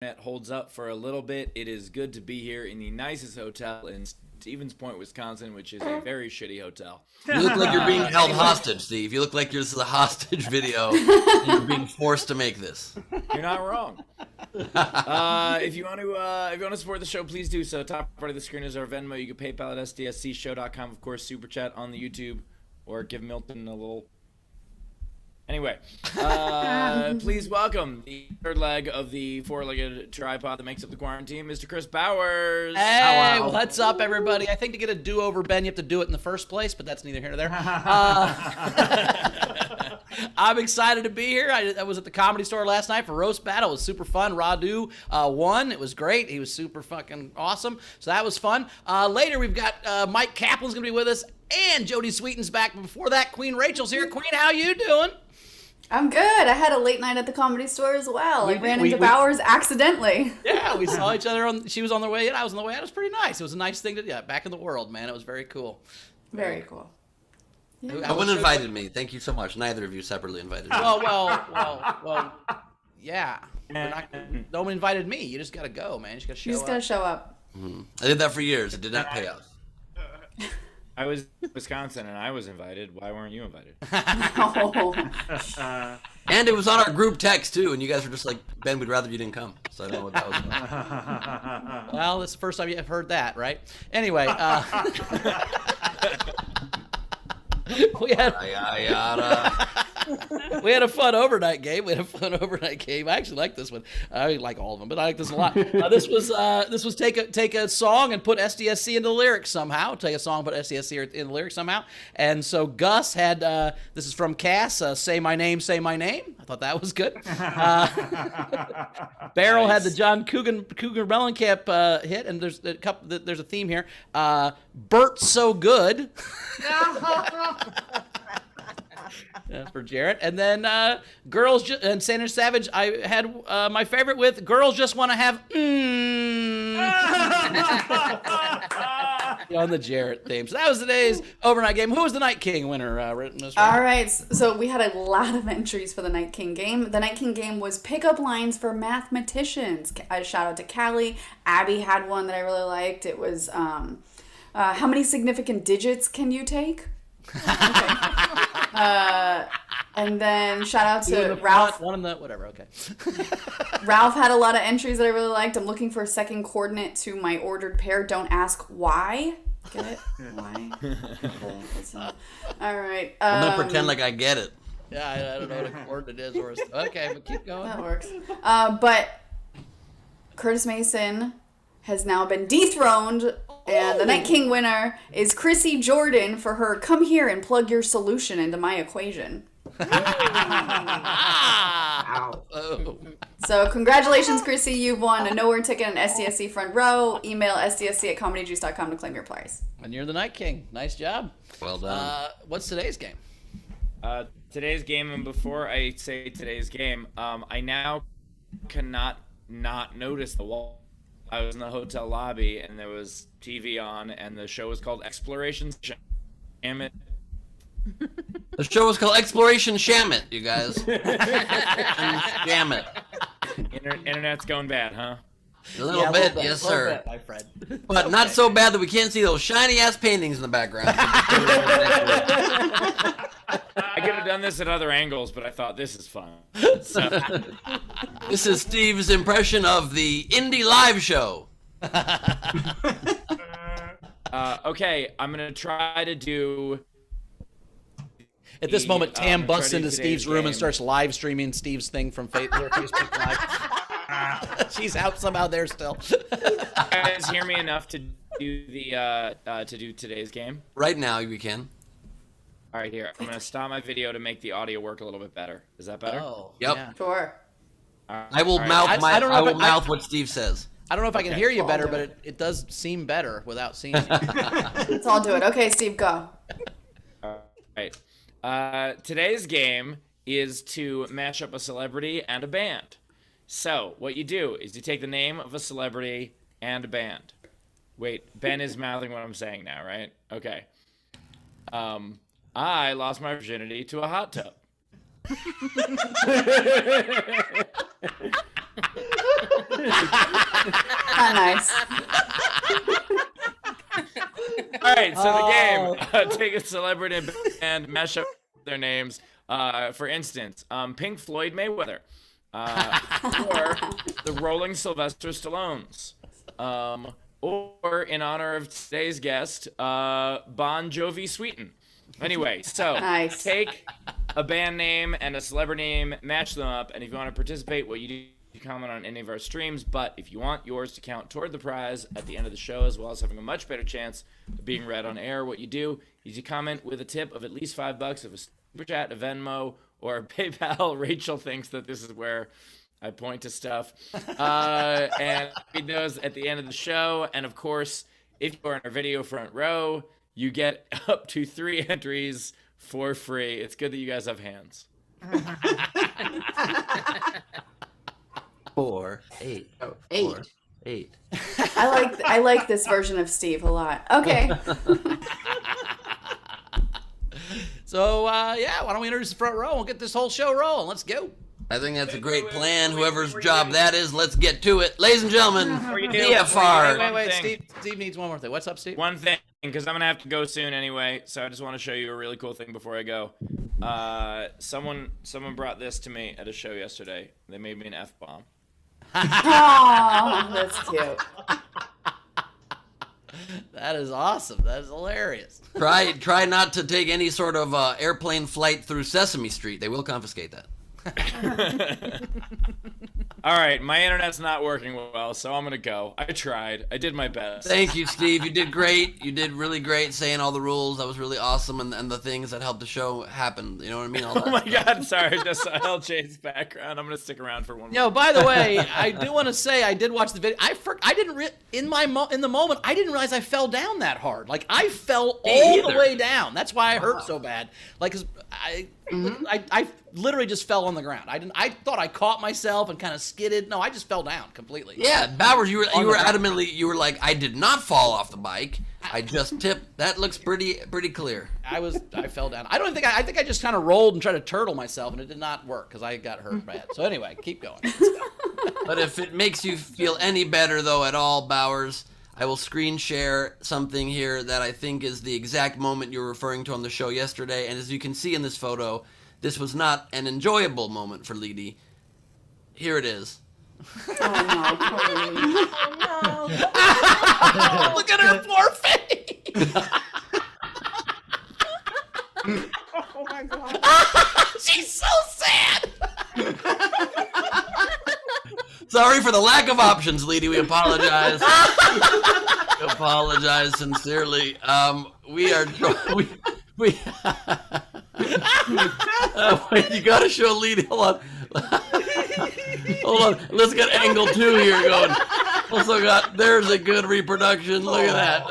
internet holds up for a little bit. It is good to be here in the nicest hotel in Stevens Point, Wisconsin, which is a very shitty hotel. You look like you're being held hostage, Steve. You look like this is a hostage video. And you're being forced to make this. You're not wrong. If you want to support the show, please do so. Top part of the screen is our Venmo. You can PayPal at sdscshow.com. Of course, super chat on the YouTube, or give Milton a little. Anyway, please welcome the third leg of the four-legged tripod that makes up the quarantine, Mr. Chris Bowers. Hey, what's up, everybody? I think to get a do-over, Ben, you have to do it in the first place, but that's neither here nor there. I'm excited to be here. I was at the Comedy Store last night for Roast Battle. It was super fun. Radu won. It was great. He was super fucking awesome. So that was fun. Later, we've got Mike Kaplan's going to be with us, and Jodie Sweetin's back. But before that, Queen Rachel's here. Queen, how you doing? I'm good. I had a late night at the Comedy Store as well. I ran into Bowers accidentally. Yeah, we saw each other. She was on the way in. I was on the way out. It was pretty nice. It was a nice thing to do. Yeah, back in the world, man. It was very cool. Very cool. Yeah. No one invited me. Thank you so much. Neither of you separately invited me. Well, yeah. No one invited me. You just got to go, man. You just got to show up. You just got to show up. Mm-hmm. I did that for years. It did not pay off. I was in Wisconsin and I was invited. Why weren't you invited? And it was on our group text too, and you guys were just like, Ben, we'd rather you didn't come. So I don't know what that was about. Well, it's the first time you've heard that, right? Anyway, we had a fun overnight game. I actually like this one. I like all of them, but I like this a lot. This was take a song and put SDSC into the lyrics somehow. Take a song, put SDSC in the lyrics somehow. And so Gus had this is from Cass. Say my name, say my name. I thought that was good. Barrel had the John Cougar Mellencamp hit, and there's a couple. There's a theme here. Bert so good. For Jarrett. And then and Sandra Savage, I had my favorite with Girls Just Want to Have on the Jarrett theme. So that was today's overnight game. Who was the Night King winner? All right, so we had a lot of entries for the Night King game. The Night King game was pickup lines for mathematicians. A shout out to Callie. Abby had one that I really liked. It was how many significant digits can you take? Okay. And then shout out to Ralph. One in the whatever. Okay. Ralph had a lot of entries that I really liked. I'm looking for a second coordinate to my ordered pair. Don't ask why. Get it? Why? Okay, all right. I'm gonna pretend like I get it. Yeah, I don't know what a coordinate is. Okay, but keep going. That works. But Curtis Mason has now been dethroned. And the Night King winner is Chrissy Jordan for her "Come here and plug your solution into my equation." So congratulations, Chrissy. You've won a Nowhere ticket and SDSC front row. Email sdsc@comedyjuice.com to claim your prize. And you're the Night King. Nice job. Well done. What's today's game? Today's game, and before I say today's game, I now cannot not notice the wall. I was in the hotel lobby, and there was TV on, and the show was called Exploration Shamit. The show was called Exploration Shamit, you guys. Shamit. Internet's going bad, huh? A little bit, yes, sir. Bit, my friend. But not so bad that we can't see those shiny-ass paintings in the background. I could have done this at other angles, but I thought this is fun. So. This is Steve's impression of the Indie Live show. Okay, I'm going to try to do... At this moment, Tam busts into Steve's room and starts live streaming Steve's thing from Facebook Live. She's out somehow there still. You guys hear me enough to do today's game? Right now, we can. All right, here. I'm going to stop my video to make the audio work a little bit better. Is that better? Oh, yep. Yeah. Sure. I will mouth what Steve says. I don't know if I can hear you better, but it does seem better without seeing you. Let's all do it. Okay, Steve, go. All right. Today's game is to match up a celebrity and a band. So what you do is you take the name of a celebrity and a band. Wait, Ben is mouthing what I'm saying now, right? Okay. I lost my virginity to a hot tub. Not nice. All right, so the game. Take a celebrity and mash up their names. For instance, Pink Floyd Mayweather. Or the Rolling Sylvester Stallones. Or, in honor of today's guest, Bon Jovi Sweetin. Anyway, so Nice. take a band name and a celebrity name, match them up, and if you want to participate, what you do, you comment on any of our streams, but if you want yours to count toward the prize at the end of the show, as well as having a much better chance of being read on air, what you do is you comment with a tip of at least $5 of a Super Chat, a Venmo, or a PayPal. Rachel thinks that this is where I point to stuff. And read those at the end of the show. And, of course, if you're in our video front row, you get up to 3 entries for free. It's good that you guys have hands. 4, 8. Oh, 8. 4, 8. I like this version of Steve a lot. Okay. So, yeah, why don't we introduce the front row and get this whole show rolling? Let's go. I think that's a great plan. Whoever's job that is, let's get to it. Ladies and gentlemen, Before you do, VFR. Wait, thing. Steve needs one more thing. What's up, Steve? One thing, because I'm going to have to go soon anyway, so I just want to show you a really cool thing before I go. Someone brought this to me at a show yesterday. They made me an F-bomb. Aw, that's cute. That is awesome. That is hilarious. Try not to take any sort of airplane flight through Sesame Street. They will confiscate that. All right, my internet's not working well, so I'm going to go. I tried. I did my best. Thank you, Steve. You did great. You did really great saying all the rules. That was really awesome, and the things that helped the show happen. You know what I mean? All that Oh my stuff. God! Sorry, just LJ's background. I'm gonna stick around for one. Yo, by the way, I do want to say I did watch the video. I didn't in the moment I didn't realize I fell down that hard. Like I fell all the way down. That's why I hurt so bad. Like 'cause I literally just fell on the ground. I thought I caught myself and kind of skidded. No, I just fell down completely. Yeah, Bowers, you were adamantly, you were like, I did not fall off the bike. I just tipped. That looks pretty clear. I fell down. I think I just kind of rolled and tried to turtle myself, and it did not work because I got hurt bad. So anyway, keep going. Let's go. But if it makes you feel any better, though, at all, Bowers, I will screen share something here that I think is the exact moment you were referring to on the show yesterday. And as you can see in this photo, this was not an enjoyable moment for Leedy. Here it is. Oh no. Oh, look at her poor face. Oh my god. She's so sad. Sorry for the lack of options, Leedy. We apologize. We apologize sincerely. We are wait, you gotta show Leedy. Hold on. Let's get angle 2 here going. Also got, there's a good reproduction. Look at that.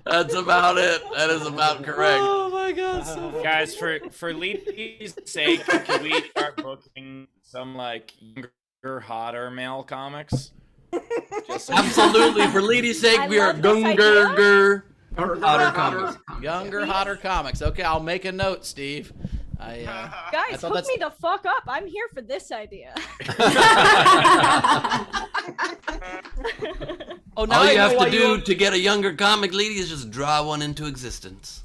That's about it. That is about correct. Oh my god. So Guys, for Lee's sake, can we start booking some like younger, hotter male comics? Just so Absolutely. For Leedy's sake, I we are love this gungerger. Hotter comics. Younger, hotter comics. Okay, I'll make a note, Steve. I Guys, thought hook that's- me the fuck up. I'm here for this idea. Oh, now All I you know have why to do to get a younger comic, Leedy, is just draw one into existence.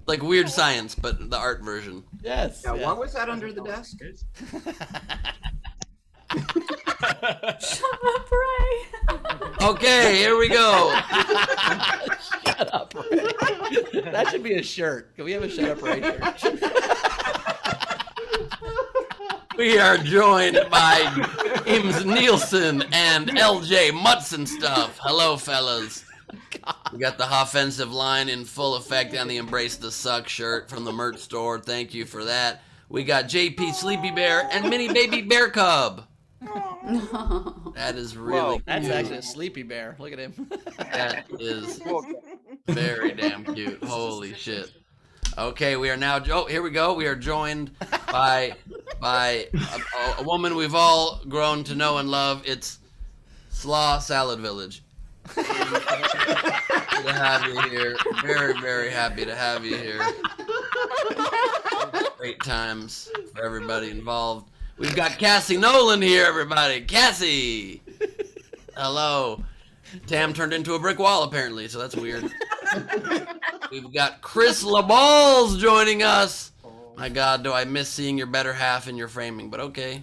Like Weird Science, but the art version. Yes. Now, yes. what was that under the desk? Shut up, Ray. Okay, here we go. Shut up, Ray. That should be a shirt. Can we have a Shut Up, Ray shirt? We are joined by James Nielsen and LJ Mutson stuff. Hello, fellas. We got the offensive line in full effect and the Embrace the Suck shirt from the merch store. Thank you for that. We got JP Sleepy Bear and Mini Baby Bear Cub. That is really That's cute. actually a sleepy bear. Look at him. That is very damn cute. Holy shit. Okay, we are now. Oh, here we go. We are joined by a woman we've all grown to know and love. It's Slaw Salad Village. Happy to have you here. Very, very happy to have you here. Great times for everybody involved. We've got Cassie Nolan here, everybody. Cassie! Hello. Tam turned into a brick wall, apparently, so that's weird. We've got Chris LaBalls joining us. My God, do I miss seeing your better half in your framing, but okay.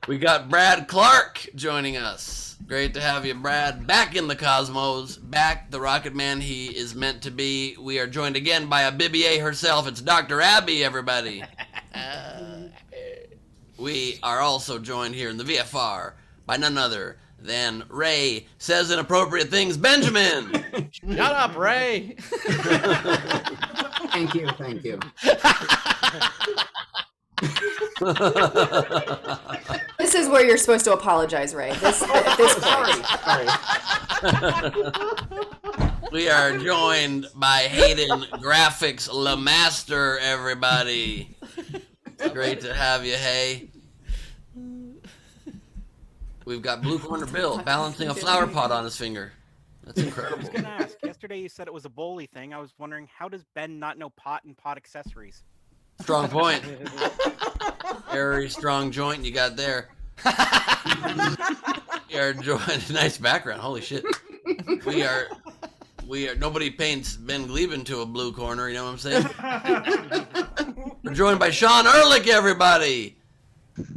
We got Brad Clark joining us. Great to have you, Brad. Back in the cosmos, back the Rocket Man he is meant to be. We are joined again by a Bibier herself. It's Dr. Abby, everybody. We are also joined here in the VFR by none other than Ray Says Inappropriate Things, Benjamin. Shut up, Ray. Thank you, thank you. This is where you're supposed to apologize, Ray. At this point. Sorry. We are joined by Hayden Graphics Lemaster, everybody. Great to have you, Hay. We've got Blue Corner Bill balancing a flower pot on his finger. That's I was incredible. gonna ask. Yesterday you said it was a bowly thing. I was wondering, how does Ben not know pot and pot accessories? Strong point. Very strong joint you got there. We are joined. Nice background. Holy shit. We are. Nobody paints Ben Gleben to a blue corner. You know what I'm saying? We're joined by Sean Ehrlich, everybody.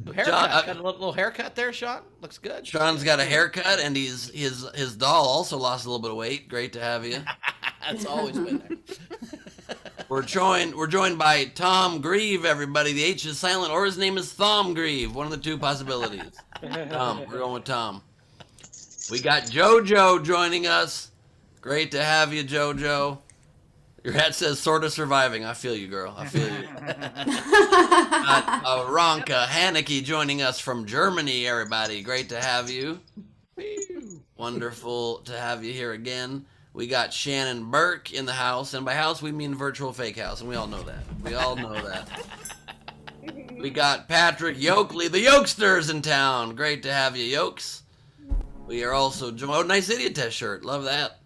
Haircut. John, Got a little haircut there, Sean. Looks good. Sean's got a haircut, and his doll also lost a little bit of weight. Great to have you. That's always been there. We're joined by Tom Grieve, everybody. The H is silent, or his name is Thom Grieve. One of the two possibilities. Tom, we're going with Tom. We got JoJo joining us. Great to have you, JoJo. Your hat says "sort of surviving." I feel you, girl. I feel you. Got Ronka Haneke joining us from Germany, everybody. Great to have you. Wonderful to have you here again. We got Shannon Burke in the house, and by house we mean virtual fake house, and we all know that. We all know that. We got Patrick Yoakley, the Yokesters in town. Great to have you, Yokes. We are also joined. Oh, nice idiot test shirt. Love that.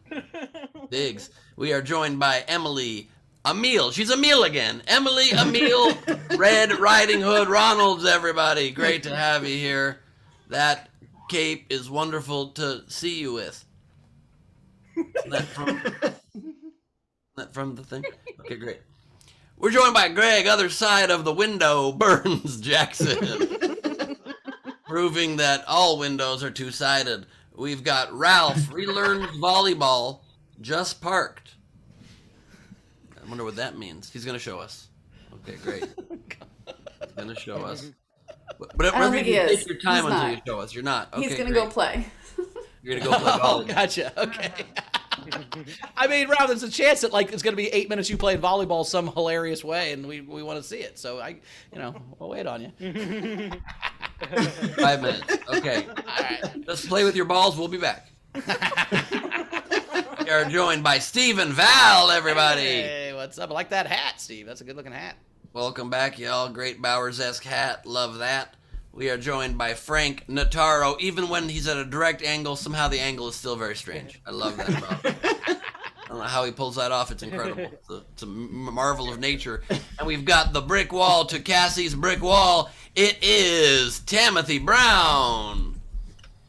Diggs. We are joined by Emily Emile. She's Emile again. Emily Emile Red Riding Hood Ronalds, everybody. Great to have you here. That cape is wonderful to see you with. Isn't that from the thing? Okay, great. We're joined by Greg, other side of the window, Burns Jackson. Proving that all windows are two-sided. We've got Ralph, relearned volleyball, just parked. I wonder what that means. He's going to show us. Okay, great. He's going to show us. But I don't think he is. Take your time He's until not. you show us. You're not. Okay, He's gonna great. go play. You're going to go play Oh, volleyball. gotcha. Okay. I mean, Rob, there's a chance that like it's going to be 8 minutes you playing volleyball some hilarious way, and we want to see it. So we'll wait on you. 5 minutes. Okay. All right. Let's play with your balls. We'll be back. We are joined by Stephen Val, everybody. Hey, what's up? I like that hat, Steve. That's a good looking hat. Welcome back, y'all. Great Bowers-esque hat. Love that. We are joined by Frank Notaro. Even when he's at a direct angle, somehow the angle is still very strange. I love that about him. I don't know how he pulls that off. It's incredible. It's a marvel of nature. And we've got the brick wall to Cassie's brick wall. It is Timothy Brown.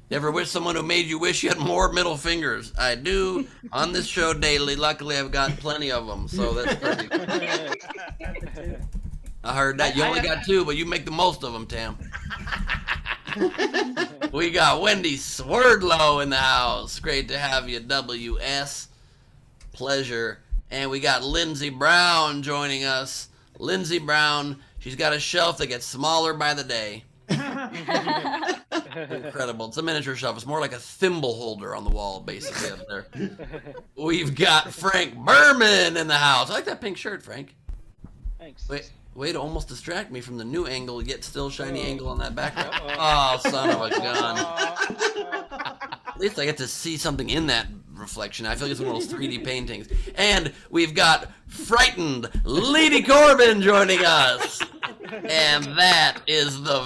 You ever wish someone who made you wish you had more middle fingers? I do on this show daily. Luckily, I've got plenty of them, so that's perfect. I heard that. You only got two, but you make the most of them, Tam. We got Wendy Swerdlow in the house. Great to have you, WS. Pleasure. And we got Lindsay Brown joining us. Lindsay Brown, she's got a shelf that gets smaller by the day. Incredible. It's a miniature shelf. It's more like a thimble holder on the wall, basically, up there. We've got Frank Berman in the house. I like that pink shirt, Frank. Thanks. Way to almost distract me from the new angle, yet still shiny angle on that background. Oh, son of a gun. At least I get to see something in that reflection. I feel like it's one of those 3D paintings. And we've got frightened Lady Corbin joining us. And that is the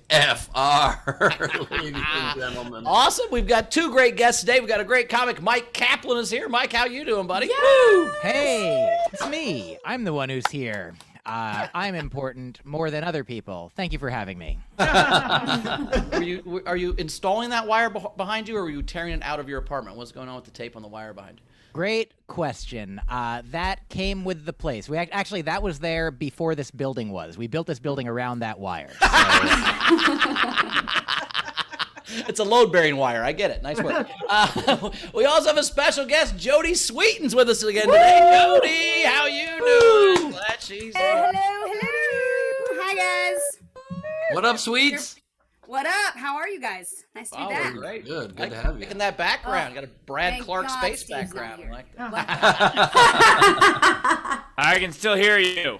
VFR, ladies and gentlemen. Awesome. We've got two great guests today. We've got a great comic. Mike Kaplan is here. Mike, how you doing, buddy? Woo! Hey, it's me. I'm the one who's here. I'm important more than other people. Thank you for having me. Are you installing that wire behind you, or were you tearing it out of your apartment? What's going on with the tape on the wire behind you? Great question. That came with the place. Actually, that was there before this building was. We built this building around that wire. It's a load-bearing wire. I get it. Nice work. We also have a special guest. Jodie Sweetin's with us again today. Jodie, how you doing? Glad she's here. Hello. Hi, guys. What up, sweets? What up? How are you guys? Nice to be back. Great. Good to have you. Making that background. Got a Brad Thank Clark God space Steve's not background. I here. like that. I can still hear you.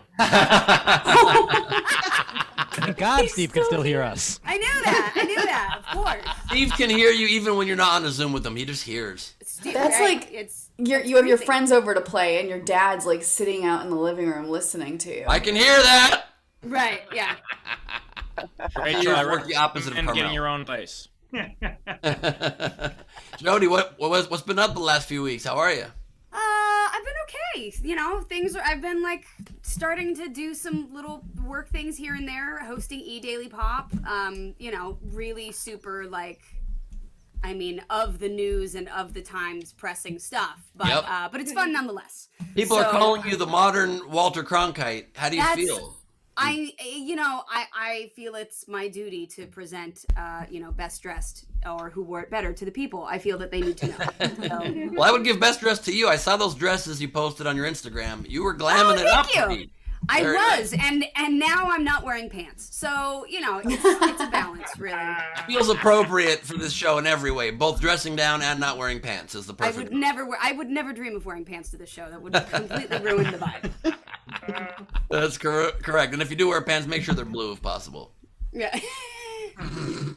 Thank God Steve can still hear us. I knew that. Of course. Steve can hear you even when you're not on a Zoom with him. He just hears. That's right? like It's you have your friends over to play, and your dad's like sitting out in the living room listening to you. I can hear that. right. Yeah. Rachel, I work the opposite of recommend getting Carmel. your own place. Jody, what's been up the last few weeks? How are you? I've been okay. You know, I've been like starting to do some little work things here and there, hosting Daily Pop. You know, really super like, I mean, of the news and of the times pressing stuff. But Yep. But it's fun nonetheless. People are calling you the modern Walter Cronkite. How do you feel? I feel it's my duty to present, best dressed or who wore it better to the people. I feel that they need to know. So. Well, I would give best dress to you. I saw those dresses you posted on your Instagram. You were glamming it up. Thank you. for me. I Very was, nice. and now I'm not wearing pants. So, it's a balance, really. Feels appropriate for this show in every way. Both dressing down and not wearing pants is the I perfect. would never dream of wearing pants to this show. That would completely ruin the vibe. That's correct. And if you do wear pants, make sure they're blue if possible. Yeah.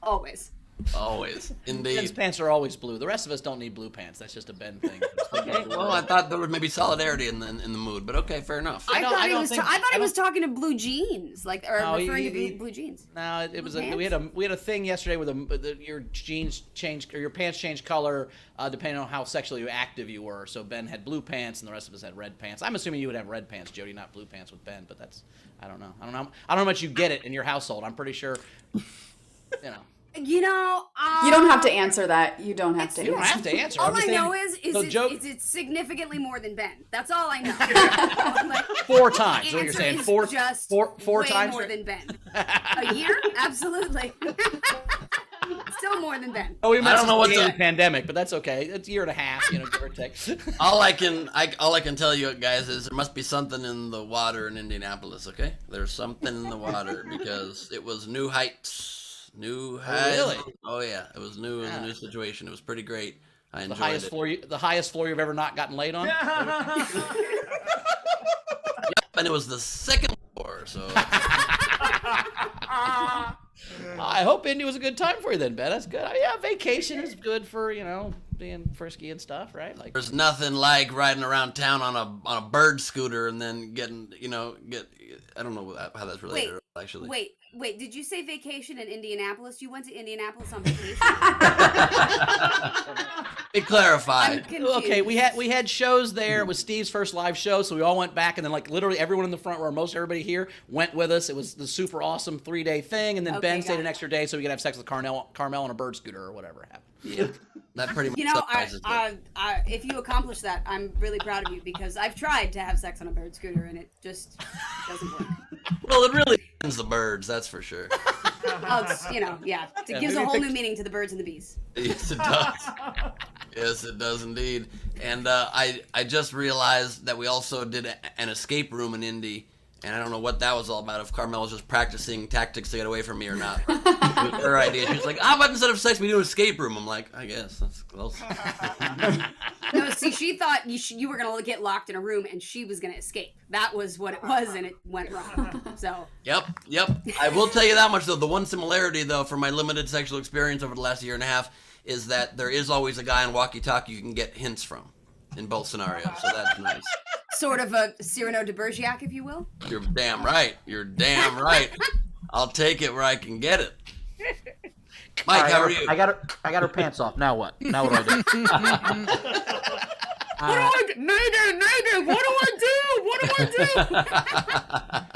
Always. Always. Ben's Indeed. pants are always blue. The rest of us don't need blue pants. That's just a Ben thing. Okay, well, I thought there was maybe solidarity in the mood, but okay, fair enough. I thought he don't was talking to blue jeans, like, or No, referring to blue jeans. No, it was Pants? we had a thing yesterday where your jeans changed or your pants changed color depending on how sexually active you were. So Ben had blue pants and the rest of us had red pants. I'm assuming you would have red pants, Jody, not blue pants with Ben, but that's I don't know how much you get it in your household. I'm pretty sure, You don't have to answer that. You don't have to. You don't have to answer. All I'm I just know saying- is so it's significantly more than Ben. That's all I know. Like, 4 times. the What you're answer saying? is 4 just four way times. more than Ben. A year? Absolutely. Still more than Ben. Oh, we I don't know what the the- pandemic, but that's okay. It's a year and a half, give or take. All I can tell you guys is there must be something in the water in Indianapolis. Okay, there's something in the water because it was new heights. New highs. really? Oh yeah, it was new. It was a new situation. It was pretty great. I The enjoyed highest it. the highest floor you've ever not gotten laid on. And it was the second floor. So I hope Indy was a good time for you then, Ben. That's good. Yeah, vacation is good for being frisky and stuff, right? Like there's nothing like riding around town on a bird scooter and then getting I don't know how that's related actually. Wait, did you say vacation in Indianapolis? You went to Indianapolis on vacation? It clarified. I'm confused. okay, we had shows there. It was Steve's first live show, so we all went back, and then like literally everyone in the front row, most everybody here, went with us. It was the super awesome 3-day thing, and then Okay, Ben stayed got an it. extra day so we could have sex with Carmel on a bird scooter or whatever happened. Yeah, that pretty much summarizes it. If you accomplish that, I'm really proud of you because I've tried to have sex on a bird scooter and it just doesn't work. Well, it really ends the birds, that's for sure. Oh, it's, it gives a whole new meaning to the birds and the bees. Yes, it does. Yes, it does indeed. And I just realized that we also did an escape room in Indy, and I don't know what that was all about. If Carmel was just practicing tactics to get away from me or not. It was her idea. She was like, "How about instead of sex, we do an escape room?" I'm like, "I guess that's close." No, see, she thought you were going to get locked in a room and she was going to escape. That was what it was, and it went wrong. So. Yep. I will tell you that much though. The one similarity though, from my limited sexual experience over the last year and a half, is that there is always a guy on walkie-talkie you can get hints from, in both scenarios. So that's nice. sort of a Cyrano de Bergerac, if you will. You're damn right. You're damn right. I'll take it where I can get it. Mike, how are you? I got her pants off. Now what? Now what do I do? Nader, what do I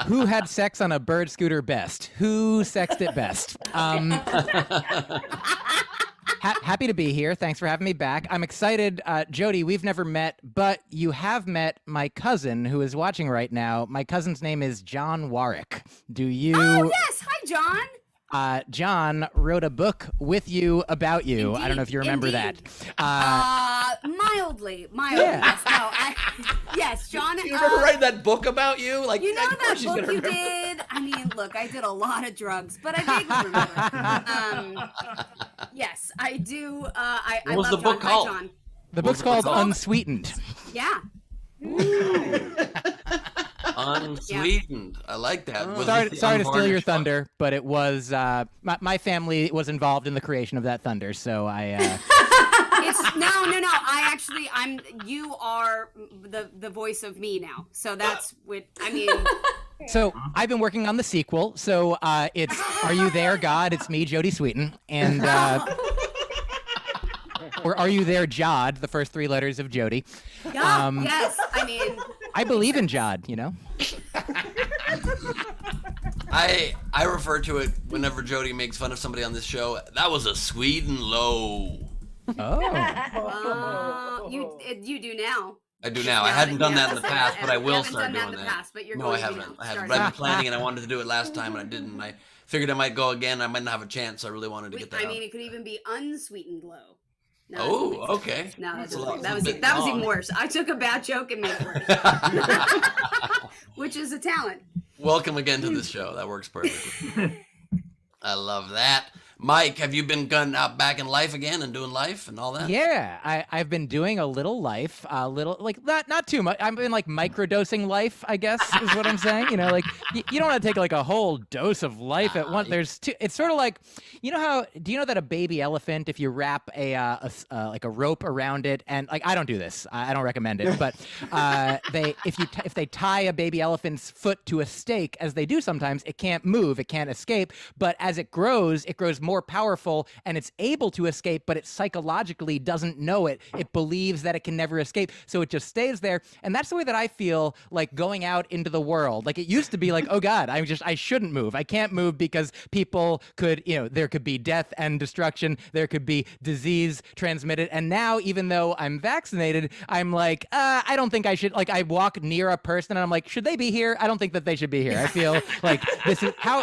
do? Who had sex on a bird scooter best? Who sexed it best? Happy to be here. Thanks for having me back. I'm excited. Jodie, we've never met, but you have met my cousin who is watching right now. My cousin's name is John Warwick. Do you... Oh, yes. Hi, John. John wrote a book with you about you. Indeed, I don't know if you remember indeed. that. Mildly. Yeah. Yes, John. You remember writing that book about you? Like, You know of course that she's book gonna you remember. did? I mean, look, I did a lot of drugs, but I vaguely remember. Yes, I do. I What was love the book John. called? Hi, John. The book's called Unsweetened. Yeah. Unsweetened. I like that. Was Sorry it the to steal your unvarnished one? thunder, but it was my family was involved in the creation of that thunder, so I. It's no. You are the voice of me now. So that's what I mean. So I've been working on the sequel. So it's Are You There, God? It's me, Jodie Sweetin, and or Are You There, Jod? The first three letters of Jodie. Yeah, yes, I mean. I believe in Jod, you know. I refer to it whenever Jodie makes fun of somebody on this show. That was a Sweden low. Oh. You do now. I do now. I hadn't done that in the past, but I You will haven't start done that doing in the that. past, but you're No, I going to be haven't. I haven't. starting. But I've been planning, and I wanted to do it last time, and I didn't. I figured I might go again. I might not have a chance. So I really wanted to get that I out. mean, it could even be unsweetened low. No, Oh, okay. No, That's that a bit was even long. worse. I took a bad joke and made it worse, which is a talent. Welcome again to this show. That works perfectly. I love that. Mike, have you been going out back in life again and doing life and all that? Yeah, I've been doing a little life, a little like not too much. I've been like microdosing life, I guess is what I'm saying. You know, like you don't want to take like a whole dose of life at once. There's two. It's sort of like, you know how? Do you know that a baby elephant, if you wrap like a rope around it, and like I don't do this, I don't recommend it, but if they tie a baby elephant's foot to a stake, as they do sometimes, it can't move, it can't escape. But as it grows more powerful and it's able to escape, but it psychologically doesn't know it. It believes that it can never escape. So it just stays there. And that's the way that I feel like going out into the world. Like it used to be like, oh God, I shouldn't move. I can't move because people could, there could be death and destruction. There could be disease transmitted. And now, even though I'm vaccinated, I'm like, I don't think I should, like I walk near a person and I'm like, should they be here? I don't think that they should be here. I feel like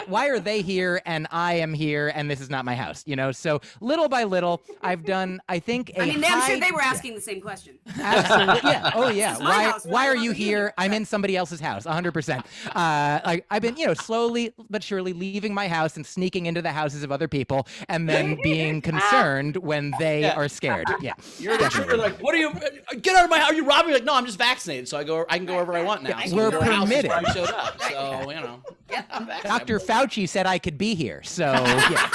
why are they here and I am here and this is not my house, So little by little, I've done, I think, I'm sure they were asking the same question. Absolutely, yeah. Oh, yeah. my house. Why are you are you here? here? I'm in somebody else's house, 100%. I've been, slowly but surely leaving my house and sneaking into the houses of other people, and then being concerned when they are scared. Yeah. You're like, what are you? Get out of my house! Are you robbing me? Like, no, I'm just vaccinated, so I can go wherever I want now. So We're your house is permitted. where I showed up, so Yeah, I'm vaccinated. Dr. Fauci said I could be here, so yeah.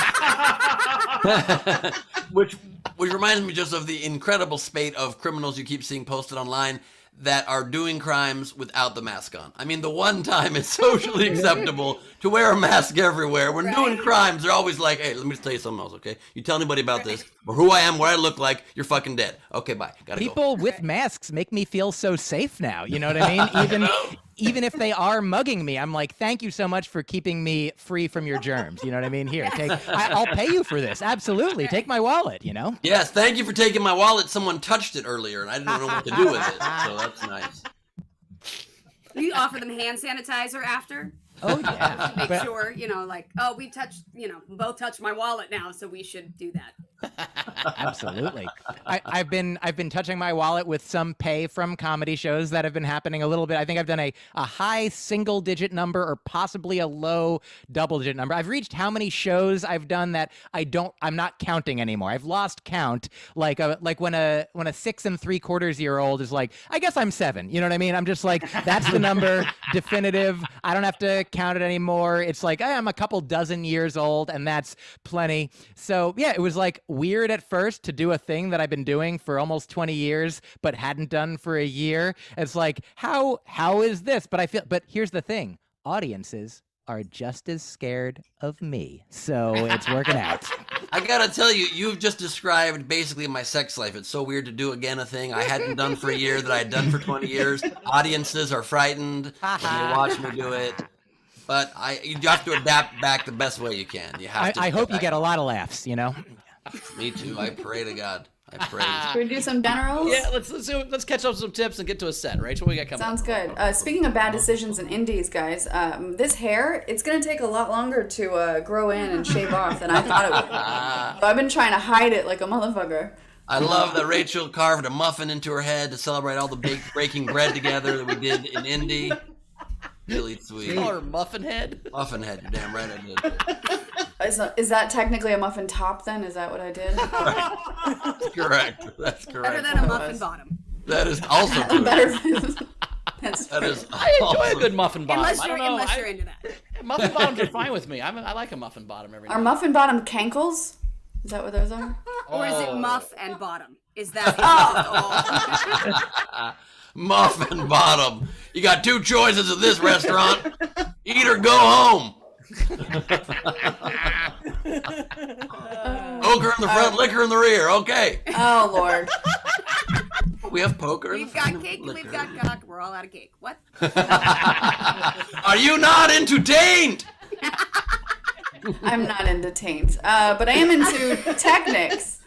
Which reminds me just of the incredible spate of criminals you keep seeing posted online that are doing crimes without the mask on. I mean, the one time it's socially acceptable to wear a mask everywhere. When doing crimes, they're always like, hey, let me just tell you something else, okay? You tell anybody about this, or who I am, what I look like, you're fucking dead. Okay, bye. Gotta go. People with masks make me feel so safe now. You know what I mean? Even if they are mugging me, I'm like, thank you so much for keeping me free from your germs. You know what I mean? Here, I'll pay you for this. Absolutely. Take my wallet, Yes, thank you for taking my wallet. Someone touched it earlier, and I didn't know what to do with it, so that's nice. You offer them hand sanitizer after? Oh, yeah. Make sure, we touched, both touched my wallet now, so we should do that. Absolutely. I've been touching my wallet with some pay from comedy shows that have been happening a little bit. I think I've done a high single-digit number or possibly a low double-digit number. I've reached how many shows I've done that I'm not counting anymore. I've lost count. Like when a 6 3/4-year-old is like, I guess I'm 7. You know what I mean? I'm just like, that's the number. definitive. I don't have to count it anymore. It's like I'm a couple dozen years old, and that's plenty. So yeah, it was like weird at first to do a thing that I've been doing for almost 20 years, but hadn't done for a year. It's like, how is this? But here's the thing: audiences are just as scared of me, so it's working out. I gotta tell you, you've just described basically my sex life. It's so weird to do again a thing I hadn't done for a year that I had done for 20 years. Audiences are frightened when they watch me do it. But you have to adapt back the best way you can. You have to. I hope you get a lot of laughs, you know? Me too. I pray to God. I pray. Should we do some generals? Yeah, let's catch up some tips and get to a set, right? What we got coming Sounds up? good. Speaking of bad decisions in indies, guys, this hair, it's going to take a lot longer to grow in and shave off than I thought it would. So I've been trying to hide it like a motherfucker. I love that Rachel carved a muffin into her head to celebrate all the breaking bread together that we did in Indy. Really sweet. You call her Muffin Head? Muffin Head, you're damn right I did. Is that technically a muffin top then? Is that what I did? That's correct. That's correct. Better than a muffin bottom. That is also correct. Better. That is I enjoy also a good muffin bottom. Unless you're into that. Muffin bottoms are fine with me. I like a muffin bottom every now Are and then. muffin bottom cankles? Is that what those are? Or is it muff and bottom? Is that muffin bottom. You got two choices at this restaurant. Eat or go home. Poker in the front, liquor in the rear. Okay. Oh, Lord. We have poker. We've got cake, we've got cock, we're all out of cake. What? Are you not entertained? I'm not into taint, but I am into technics.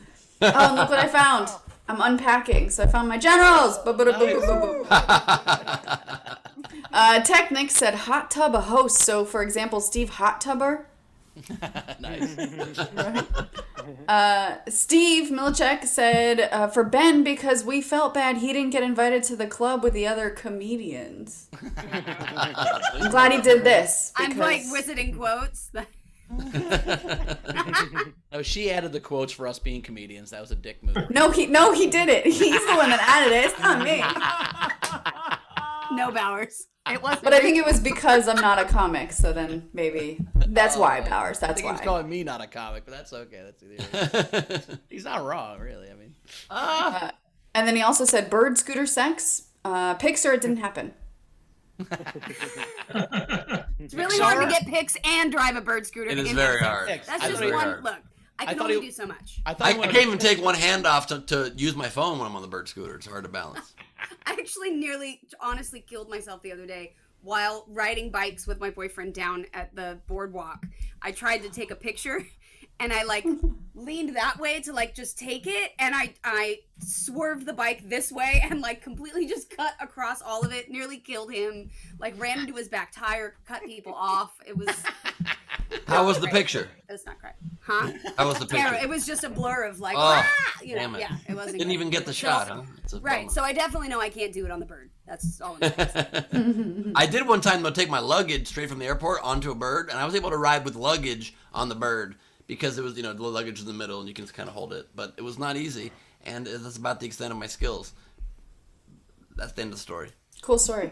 Oh, and look what I found. I'm unpacking, so I found my generals. Technics said hot tub a host. So, for example, Steve Hot Tubber. Nice. Steve Milchek said for Ben because we felt bad he didn't get invited to the club with the other comedians. I'm glad he did this. I'm like wizarding quotes. No, she added the quotes for us being comedians. That was a dick move. No, he did it. He's the one that added it. It's not me. No, Bowers. It wasn't. But I think it was because I'm not a comic, so then maybe that's why, Bowers. I That's think he was why. calling me not a comic, but that's okay. That's he's not wrong, really. I mean, And then he also said bird scooter sex. Pics or it didn't happen. It's really hard to get pics and drive a bird scooter. It to is get very pics. hard. That's It's just very one hard. look. I can thought only he- do so much. I I can't even take one hand off to use my phone when I'm on the bird scooter. It's hard to balance. I actually nearly, honestly, killed myself the other day while riding bikes with my boyfriend down at the boardwalk. I tried to take a picture, and I leaned that way to just take it, and I swerved the bike this way and completely just cut across all of it. Nearly killed him. Ran into his back tire, cut people off. It was. How was the picture? It was not great. Huh? How was the picture? Terrible. It was just a blur of damn it. yeah, it wasn't. Didn't good. even get the shot, huh? It's a Right. bummer. So I definitely know I can't do it on the bird. That's all I'm saying. I did one time though take my luggage straight from the airport onto a bird, and I was able to ride with luggage on the bird because it was the luggage in the middle and you can just kind of hold it. But it was not easy, and that's about the extent of my skills. That's the end of the story. Cool story.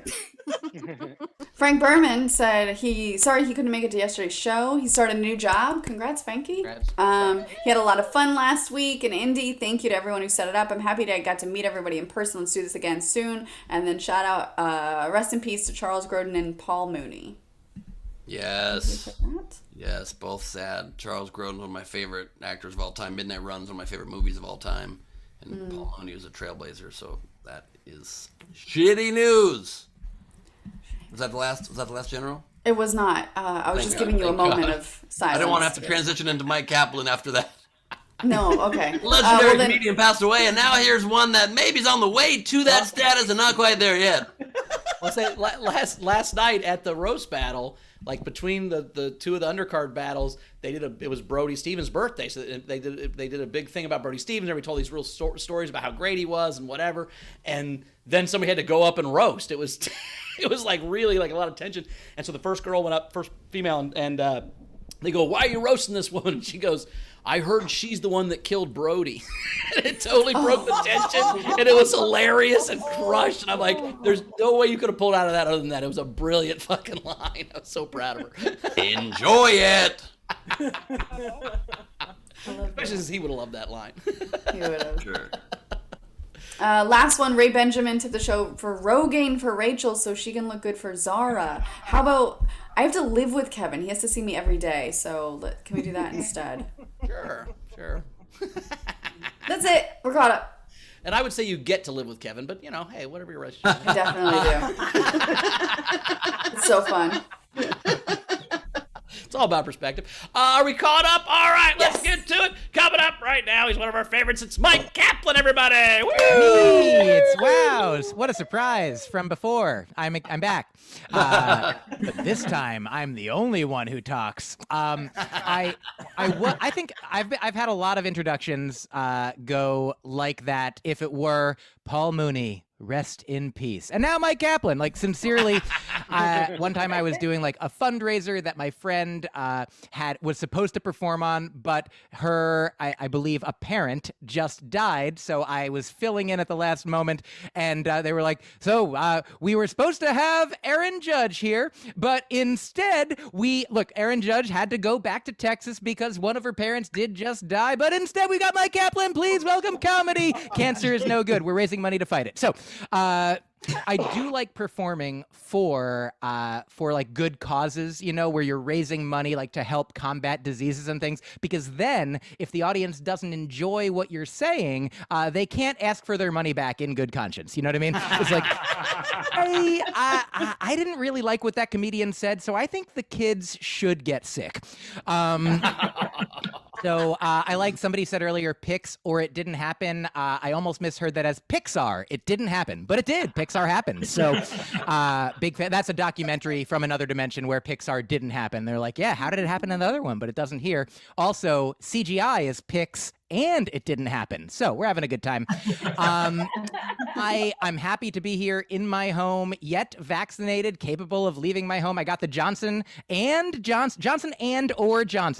Frank Berman said sorry he couldn't make it to yesterday's show. He started a new job. Congrats, Frankie. Congrats. He had a lot of fun last week in Indy. Thank you to everyone who set it up. I'm happy that I got to meet everybody in person. Let's do this again soon. And then shout out, rest in peace to Charles Grodin and Paul Mooney. Yes. Yes, both sad. Charles Grodin, one of my favorite actors of all time. Midnight Run's one of my favorite movies of all time. And Paul Mooney was a trailblazer, so that is shitty news. Was that the last general? It was not. I was Thank just God, giving you a thank moment God. of silence. I don't want to have to transition into Mike Kaplan after that. No, okay. Legendary then- comedian passed away, and now here's one that maybe is on the way to that status and not quite there yet. Let's say last night at the roast battle, between the two of the undercard battles, it was Brody Stevens' birthday, so they did a big thing about Brody Stevens. Everybody told these real stories about how great he was and whatever, and then somebody had to go up and roast. It was it was really a lot of tension, and so the first girl went up, first female, and They go, "Why are you roasting this woman?" And she goes, "I heard she's the one that killed Brody." And it totally broke the tension, and it was hilarious and crushed. And I'm like, there's no way you could have pulled out of that other than that. It was a brilliant fucking line. I was so proud of her. Enjoy it. Especially since he would have loved that line. He would have. Sure. Last one, Ray Benjamin to the show for Rogaine for Rachel so she can look good for Zara. How about, I have to live with Kevin. He has to see me every day, so can we do that instead? Sure. That's it. We're caught up. And I would say you get to live with Kevin, but hey, whatever your relationship. I definitely do. It's so fun. It's all about perspective. Are we caught up? All right, let's Yes. get to it. Coming up right now, he's one of our favorites. It's Mike Kaplan, everybody. Woo! Hey, it's wow! What a surprise from before. I'm back, but this time I'm the only one who talks. I think I've had a lot of introductions go like that. If it were Paul Mooney, rest in peace. And now Mike Kaplan, like sincerely, one time I was doing like a fundraiser that my friend was supposed to perform on, but her, I believe, a parent just died. So I was filling in at the last moment, and they were like, so we were supposed to have Aaron Judge here, but instead Aaron Judge had to go back to Texas because one of her parents did just die, but instead we got Mike Kaplan. Please welcome comedy. Cancer is no good. We're raising money to fight it. So I do like performing for like good causes, where you're raising money like to help combat diseases and things, because then if the audience doesn't enjoy what you're saying, they can't ask for their money back in good conscience. You know what I mean? It's like, hey, I didn't really like what that comedian said, so I think the kids should get sick. So I like somebody said earlier, Pix or it didn't happen. I almost misheard that as Pixar. It didn't happen, but it did. Pixar happened. So big fan. That's a documentary from another dimension where Pixar didn't happen. They're like, yeah, how did it happen in the other one? But it doesn't here. Also, CGI is Pix and it didn't happen. So we're having a good time. I'm happy to be here in my home, yet vaccinated, capable of leaving my home. I got the Johnson and Johnson.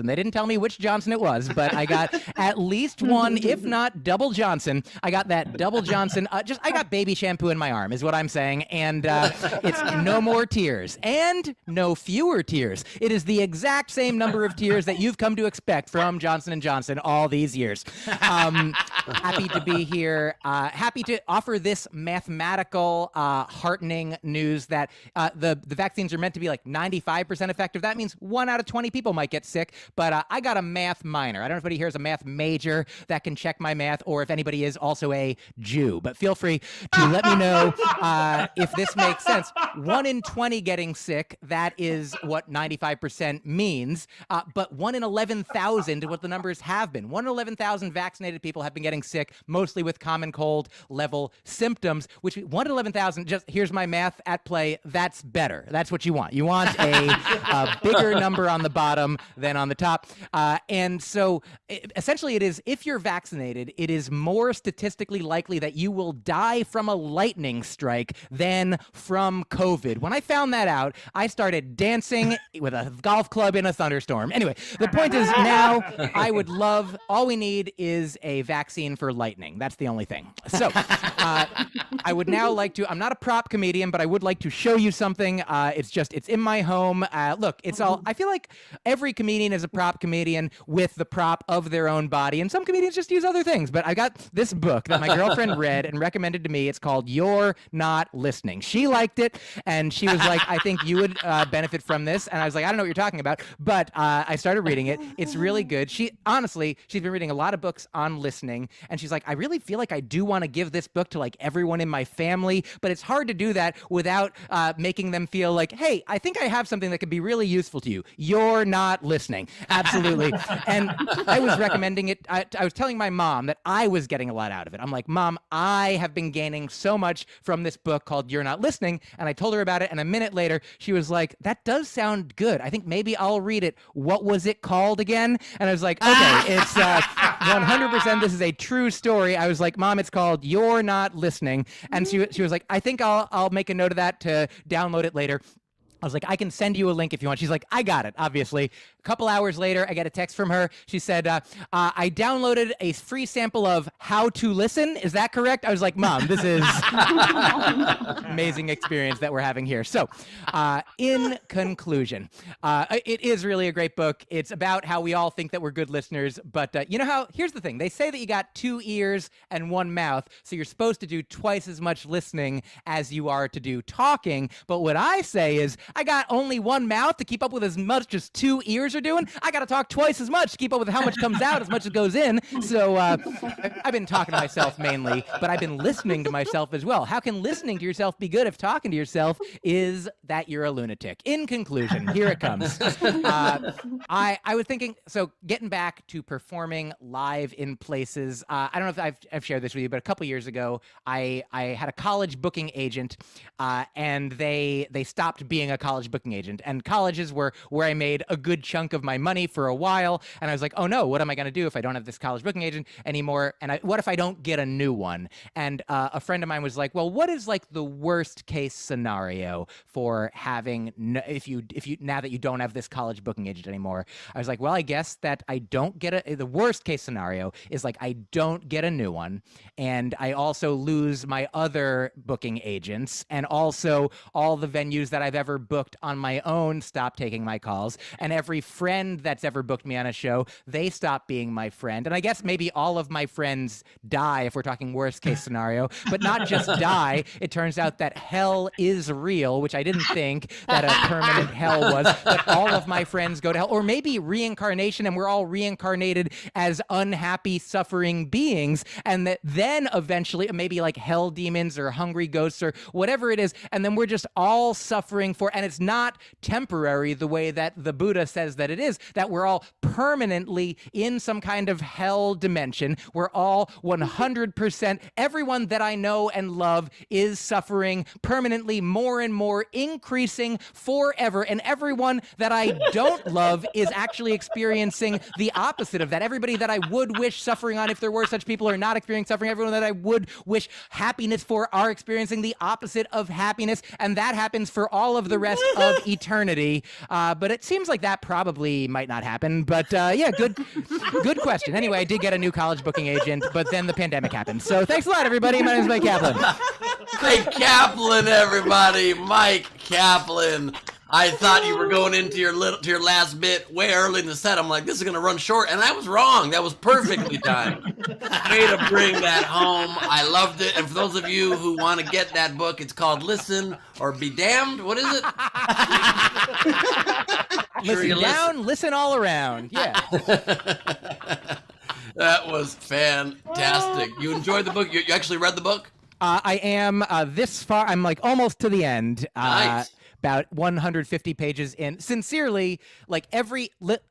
They didn't tell me which Johnson it was, but I got at least one, if not double Johnson. I got that double Johnson. I got baby shampoo in my arm is what I'm saying. And it's no more tears and no fewer tears. It is the exact same number of tears that you've come to expect from Johnson & Johnson all these years. Happy to be here. Happy to offer this mathematical, heartening news that the vaccines are meant to be like 95% effective. That means 1 out of 20 people might get sick, but I got a math minor. I don't know if anybody here is a math major that can check my math, or if anybody is also a Jew, but feel free to let me know if this makes sense. 1 in 20 getting sick, that is what 95% means, but 1 in 11,000 what the numbers have been. 1 in 11,000 vaccinated people have been getting sick, mostly with common cold level symptoms, which 1 in 11,000, just here's my math at play, that's better. That's what you want. You want a bigger number on the bottom than on the top. And so essentially it is, if you're vaccinated, it is more statistically likely that you will die from a lightning strike than from COVID. When I found that out, I started dancing with a golf club in a thunderstorm. Anyway, the point is now I would love, all we need is a vaccine for lightning. That's the only thing. So I would now like to, I'm not a prop comedian, but I would like to show you something. It's in my home. Look, it's all, I feel like every comedian is a prop comedian with the prop of their own body, and some comedians just use other things. But I got this book that my girlfriend read and recommended to me. It's called You're Not Listening. She liked it, and she was like, I think you would benefit from this. And I was like, I don't know what you're talking about, but I started reading it. It's really good. She's been reading a lot of books on listening, and she's like, I really feel like I do want to give this book to like everyone in my family, but it's hard to do that without making them feel like, hey, I think I have something that could be really useful to you. You're not listening. Absolutely. And I was recommending it. I was telling my mom that I was getting a lot out of it. I'm like, Mom, I have been gaining so much from this book called You're Not Listening. And I told her about it, and a minute later she was like, that does sound good. I think maybe I'll read it. What was it called again? And I was like, okay, it's 100%. This is a true story. I was like, Mom, it's called You're Not Listening. And she was like, I think I'll make a note of that to download it later. I was like, I can send you a link if you want. She's like, I got it, obviously. A couple hours later, I get a text from her. She said, I downloaded a free sample of How to Listen. Is that correct? I was like, Mom, this is amazing experience that we're having here. So, in conclusion, it is really a great book. It's about how we all think that we're good listeners. But you know how, here's the thing. They say that you got 2 ears and 1 mouth. So you're supposed to do twice as much listening as you are to do talking. But what I say is, I got only 1 mouth to keep up with as much as 2 ears are doing. I got to talk twice as much to keep up with how much comes out as much as goes in. So I've been talking to myself mainly, but I've been listening to myself as well. How can listening to yourself be good if talking to yourself is that you're a lunatic? In conclusion, here it comes. I was thinking, so getting back to performing live in places, I don't know if I've shared this with you, but a couple years ago, I had a college booking agent, and they stopped being a college booking agent, and colleges were where I made a good chunk of my money for a while, and I was like, oh no, what am I going to do if I don't have this college booking agent anymore, and what if I don't get a new one? And a friend of mine was like, well, what is like the worst case scenario for having if you now that you don't have this college booking agent anymore? I was like, well, I guess that I don't get the worst case scenario is like I don't get a new one, and I also lose my other booking agents, and also all the venues that I've ever booked on my own stop taking my calls, and every friend that's ever booked me on a show, they stop being my friend, and I guess maybe all of my friends die if we're talking worst case scenario, but not just die. It turns out that hell is real, which I didn't think that a permanent hell was, but all of my friends go to hell, or maybe reincarnation, and we're all reincarnated as unhappy, suffering beings, and that then eventually maybe like hell demons or hungry ghosts or whatever it is, and then we're just all suffering for, and it's not temporary the way that the Buddha says that it is, that we're all permanently in some kind of hell dimension. We're all 100%, everyone that I know and love is suffering permanently, more and more, increasing forever, and everyone that I don't love is actually experiencing the opposite of that. Everybody that I would wish suffering on, if there were such people, are not experiencing suffering. Everyone that I would wish happiness for are experiencing the opposite of happiness, and that happens for all of the rest of eternity. But it seems like that probably might not happen. But yeah, good question. Anyway, I did get a new college booking agent, but then the pandemic happened. So thanks a lot, everybody. My name is Mike Kaplan. Hey, Kaplan, everybody. Mike Kaplan. I thought you were going into your last bit way early in the set. I'm like, this is going to run short. And I was wrong. That was perfectly timed. Way to bring that home. I loved it. And for those of you who want to get that book, it's called Listen or Be Damned. What is it? Listen down, listen all around. Yeah. That was fantastic. You enjoyed the book? You actually read the book? I am this far. I'm like almost to the end. Nice. About 150 pages in. Sincerely, like every like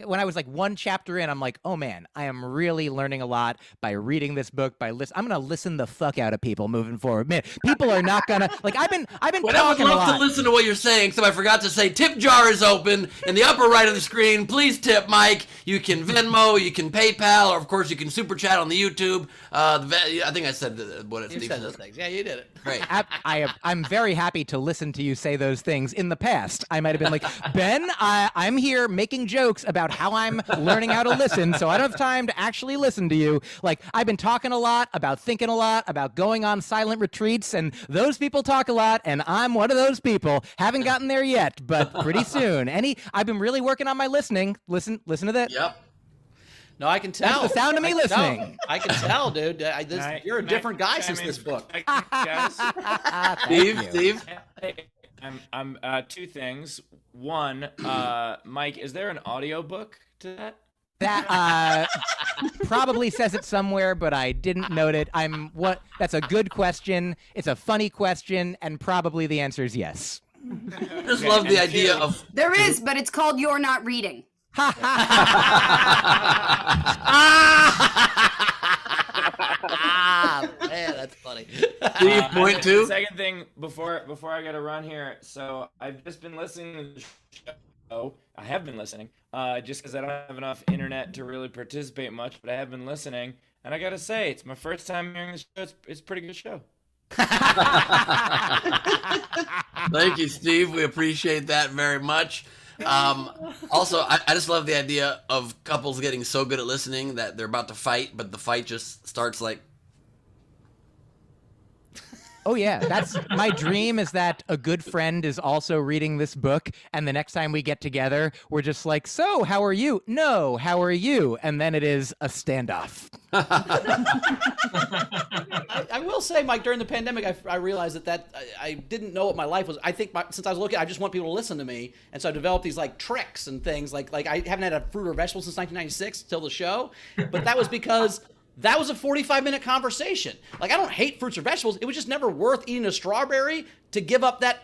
when I was like 1 chapter in, I'm like, oh man, I am really learning a lot by reading this book. I'm gonna listen the fuck out of people moving forward. Man, people are not gonna like. I've been well, talking I would a love lot. to listen to what you're saying. So I forgot to say, tip jar is open in the upper right of the screen. Please tip Mike. You can Venmo, you can PayPal, or of course you can super chat on the YouTube. I think I said what it's. You said those things. Yeah, you did it. Great. I'm very happy to listen to you say those things. In the past, I might have been like, Ben, I'm here making jokes about how I'm learning how to listen, so I don't have time to actually listen to you. Like, I've been talking a lot about thinking a lot about going on silent retreats, and those people talk a lot, and I'm one of those people. Haven't gotten there yet, but pretty soon. I've been really working on my listening. Listen to that. Yep. No, I can tell. That's the sound of me listening. I can tell, dude. You're a different guy since this book. Steve. I'm 2 things. One, Mike, is there an audiobook to that? That probably says it somewhere, but I didn't note it. That's a good question. It's a funny question, and probably the answer is yes. I just love the idea of. There is, but it's called You're Not Reading. Man, that's funny. Steve, point 2. The second thing before I got to run here. So I've just been listening to the show. I have been listening, just because I don't have enough internet to really participate much. But I have been listening, and I got to say, it's my first time hearing the show. It's a pretty good show. Thank you, Steve. We appreciate that very much. Also, I just love the idea of couples getting so good at listening that they're about to fight, but the fight just starts like. Oh yeah, that's my dream, is that a good friend is also reading this book, and the next time we get together, we're just like, so, how are you? No, how are you? And then it is a standoff. I will say, Mike, during the pandemic, I realized that I didn't know what my life was. I think since I was looking, I just want people to listen to me, and so I developed these like tricks and things. Like I haven't had a fruit or vegetable since 1996 till the show, but that was because that was a 45-minute conversation. Like, I don't hate fruits or vegetables. It was just never worth eating a strawberry to give up that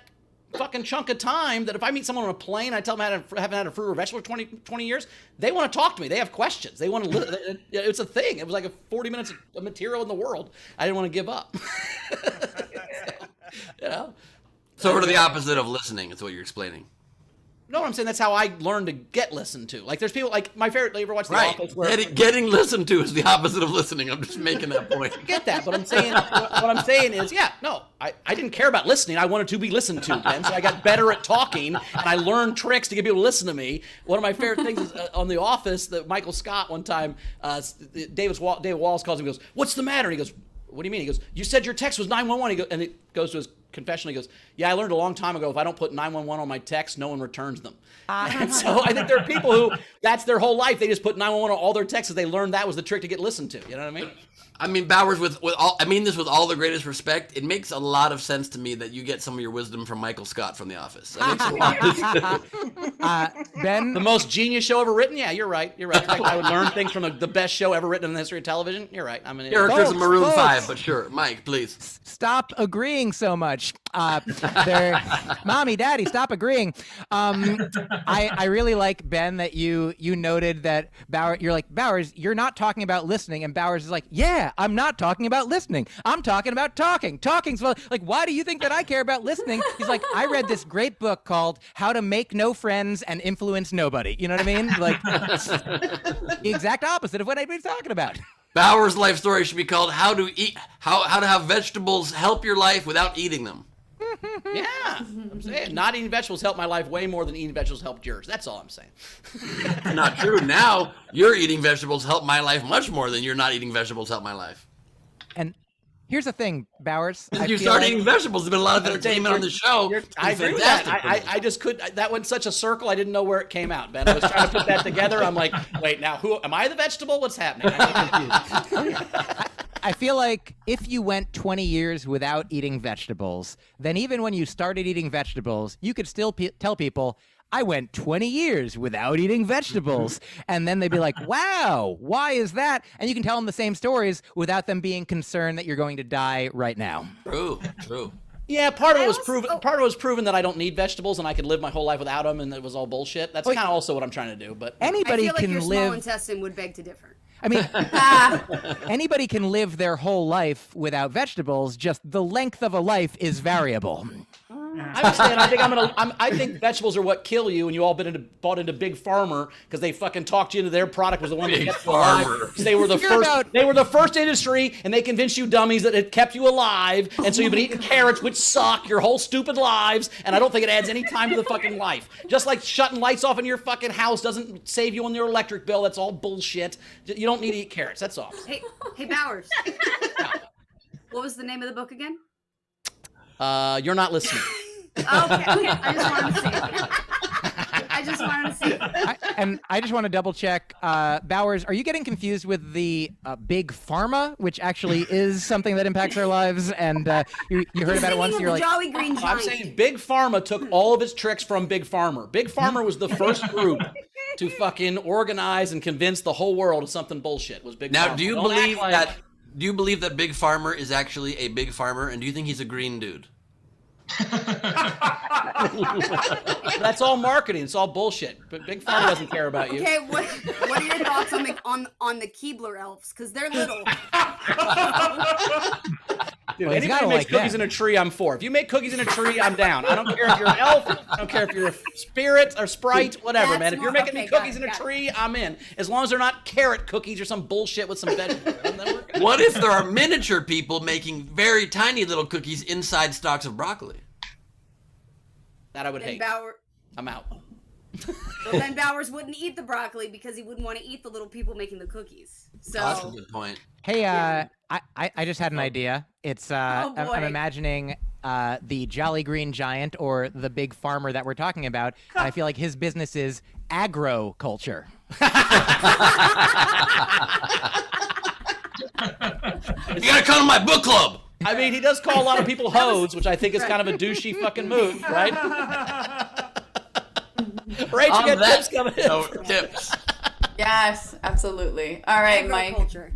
fucking chunk of time that if I meet someone on a plane, I tell them I haven't had a fruit or vegetable for 20 years, they want to talk to me. They have questions. They want to it's a thing. It was like a 40 minutes of material in the world I didn't want to give up. You know? Sort of the opposite of listening is what you're explaining. No, I'm saying that's how I learned to get listened to. Like, there's people like my favorite. You ever watch The Office? Where Getting listened to is the opposite of listening. I'm just making that point. I get that, but I'm saying what I'm saying is, yeah, no, I didn't care about listening. I wanted to be listened to, Ben. So I got better at talking, and I learned tricks to get people to listen to me. One of my favorite things is on The Office that Michael Scott one time, David Wallace calls him and goes, "What's the matter?" And he goes, "What do you mean?" He goes, "You said your text was 911." And it goes to his confessional. He goes, "Yeah, I learned a long time ago if I don't put 911 on my text, no one returns them." And so I think there are people who that's their whole life. They just put 911 on all their texts. They learned that was the trick to get listened to. You know what I mean? I mean, Bowers, with all, I mean this with all the greatest respect, it makes a lot of sense to me that you get some of your wisdom from Michael Scott from The Office. That makes a lot of sense. Ben, The most genius show ever written? Yeah, you're right. You're right. In fact, I would learn things from the best show ever written in the history of television. You're right. I'm an idiot. Characters of Maroon folks. 5, but sure. Mike, please. stop agreeing so much. Mommy, Daddy, stop agreeing. I really like, Ben, that you noted that you're like, Bowers, you're not talking about listening, and Bowers is like, yeah, I'm not talking about listening. I'm talking about talking. Talking's like, why do you think that I care about listening? He's like, I read this great book called How to Make No Friends and Influence Nobody. You know what I mean? Like, the exact opposite of what everybody's talking about. Bowers' life story should be called How to Have Vegetables Help Your Life Without Eating Them. Yeah, I'm saying not eating vegetables helped my life way more than eating vegetables helped yours. That's all I'm saying. Not true. Now, you're eating vegetables help my life much more than you're not eating vegetables help my life. And here's the thing, Bowers. Since you started eating vegetables, there's been a lot of entertainment on the show. I agree with that. I just could. That went such a circle. I didn't know where it came out, Ben. I was trying to put that together. I'm like, wait, now who am I? The vegetable? What's happening? I'm confused. I feel like if you went 20 years without eating vegetables, then even when you started eating vegetables, you could still tell people, I went 20 years without eating vegetables. And then they'd be like, wow, why is that? And you can tell them the same stories without them being concerned that you're going to die right now. True. Yeah, part of it was proven. Part of it was proven that I don't need vegetables and I could live my whole life without them, and it was all bullshit. That's kind of also what I'm trying to do. But anybody I feel like can your live. small intestine would beg to differ. I mean, anybody can live their whole life without vegetables. Just the length of a life is variable. I'm saying I think vegetables are what kill you, and you all bought into Big Farmer because they fucking talked you into their product was the one that kept you alive. They were the first. They were the first industry, and they convinced you dummies that it kept you alive, and so you've been eating carrots, which suck your whole stupid lives. And I don't think it adds any time to the fucking life. Just like shutting lights off in your fucking house doesn't save you on your electric bill. That's all bullshit. You don't need to eat carrots. That's all. Hey Bowers. What was the name of the book again? You're not listening. Okay. I just wanted to see. I just want to double check. Bowers, are you getting confused with the Big Pharma, which actually is something that impacts our lives? And you heard about it once. You're like, Jolly Green Giant. I'm saying Big Pharma took all of its tricks from Big Pharma. Big Pharma was the first group to fucking organize and convince the whole world of something bullshit. Was Big Pharma. Now, do you believe that Big Pharma is actually a big farmer, and do you think he's a green dude? That's all marketing. It's all bullshit. But Big Pharma doesn't care about you. Okay, what are your thoughts on the Keebler elves? Because they're little. Dude, Well, he's anybody gotta makes like cookies that. in a tree, I'm for. If you make cookies in a tree, I'm down. I don't care if you're an elf. I don't care if you're a spirit or sprite, whatever, That's man. If you're more- making me okay, got cookies it, in a got it. tree, I'm in. As long as they're not carrot cookies or some bullshit with some vegetables. What if there are miniature people making very tiny little cookies inside stalks of broccoli? That I would Then hate. I'm out. Well, then Bowers wouldn't eat the broccoli because he wouldn't want to eat the little people making the cookies. So That's a good point. Hey, I just had an idea. It's I'm boy. imagining the Jolly Green Giant or the big farmer that we're talking about. And I feel like his business is agro-culture. You gotta come to my book club. I mean, he does call a lot of people hoes, which I think is kind of a douchey fucking move, right? Rach, you got tips coming in. No tips. Yes, absolutely. All right, Mike. agriculture.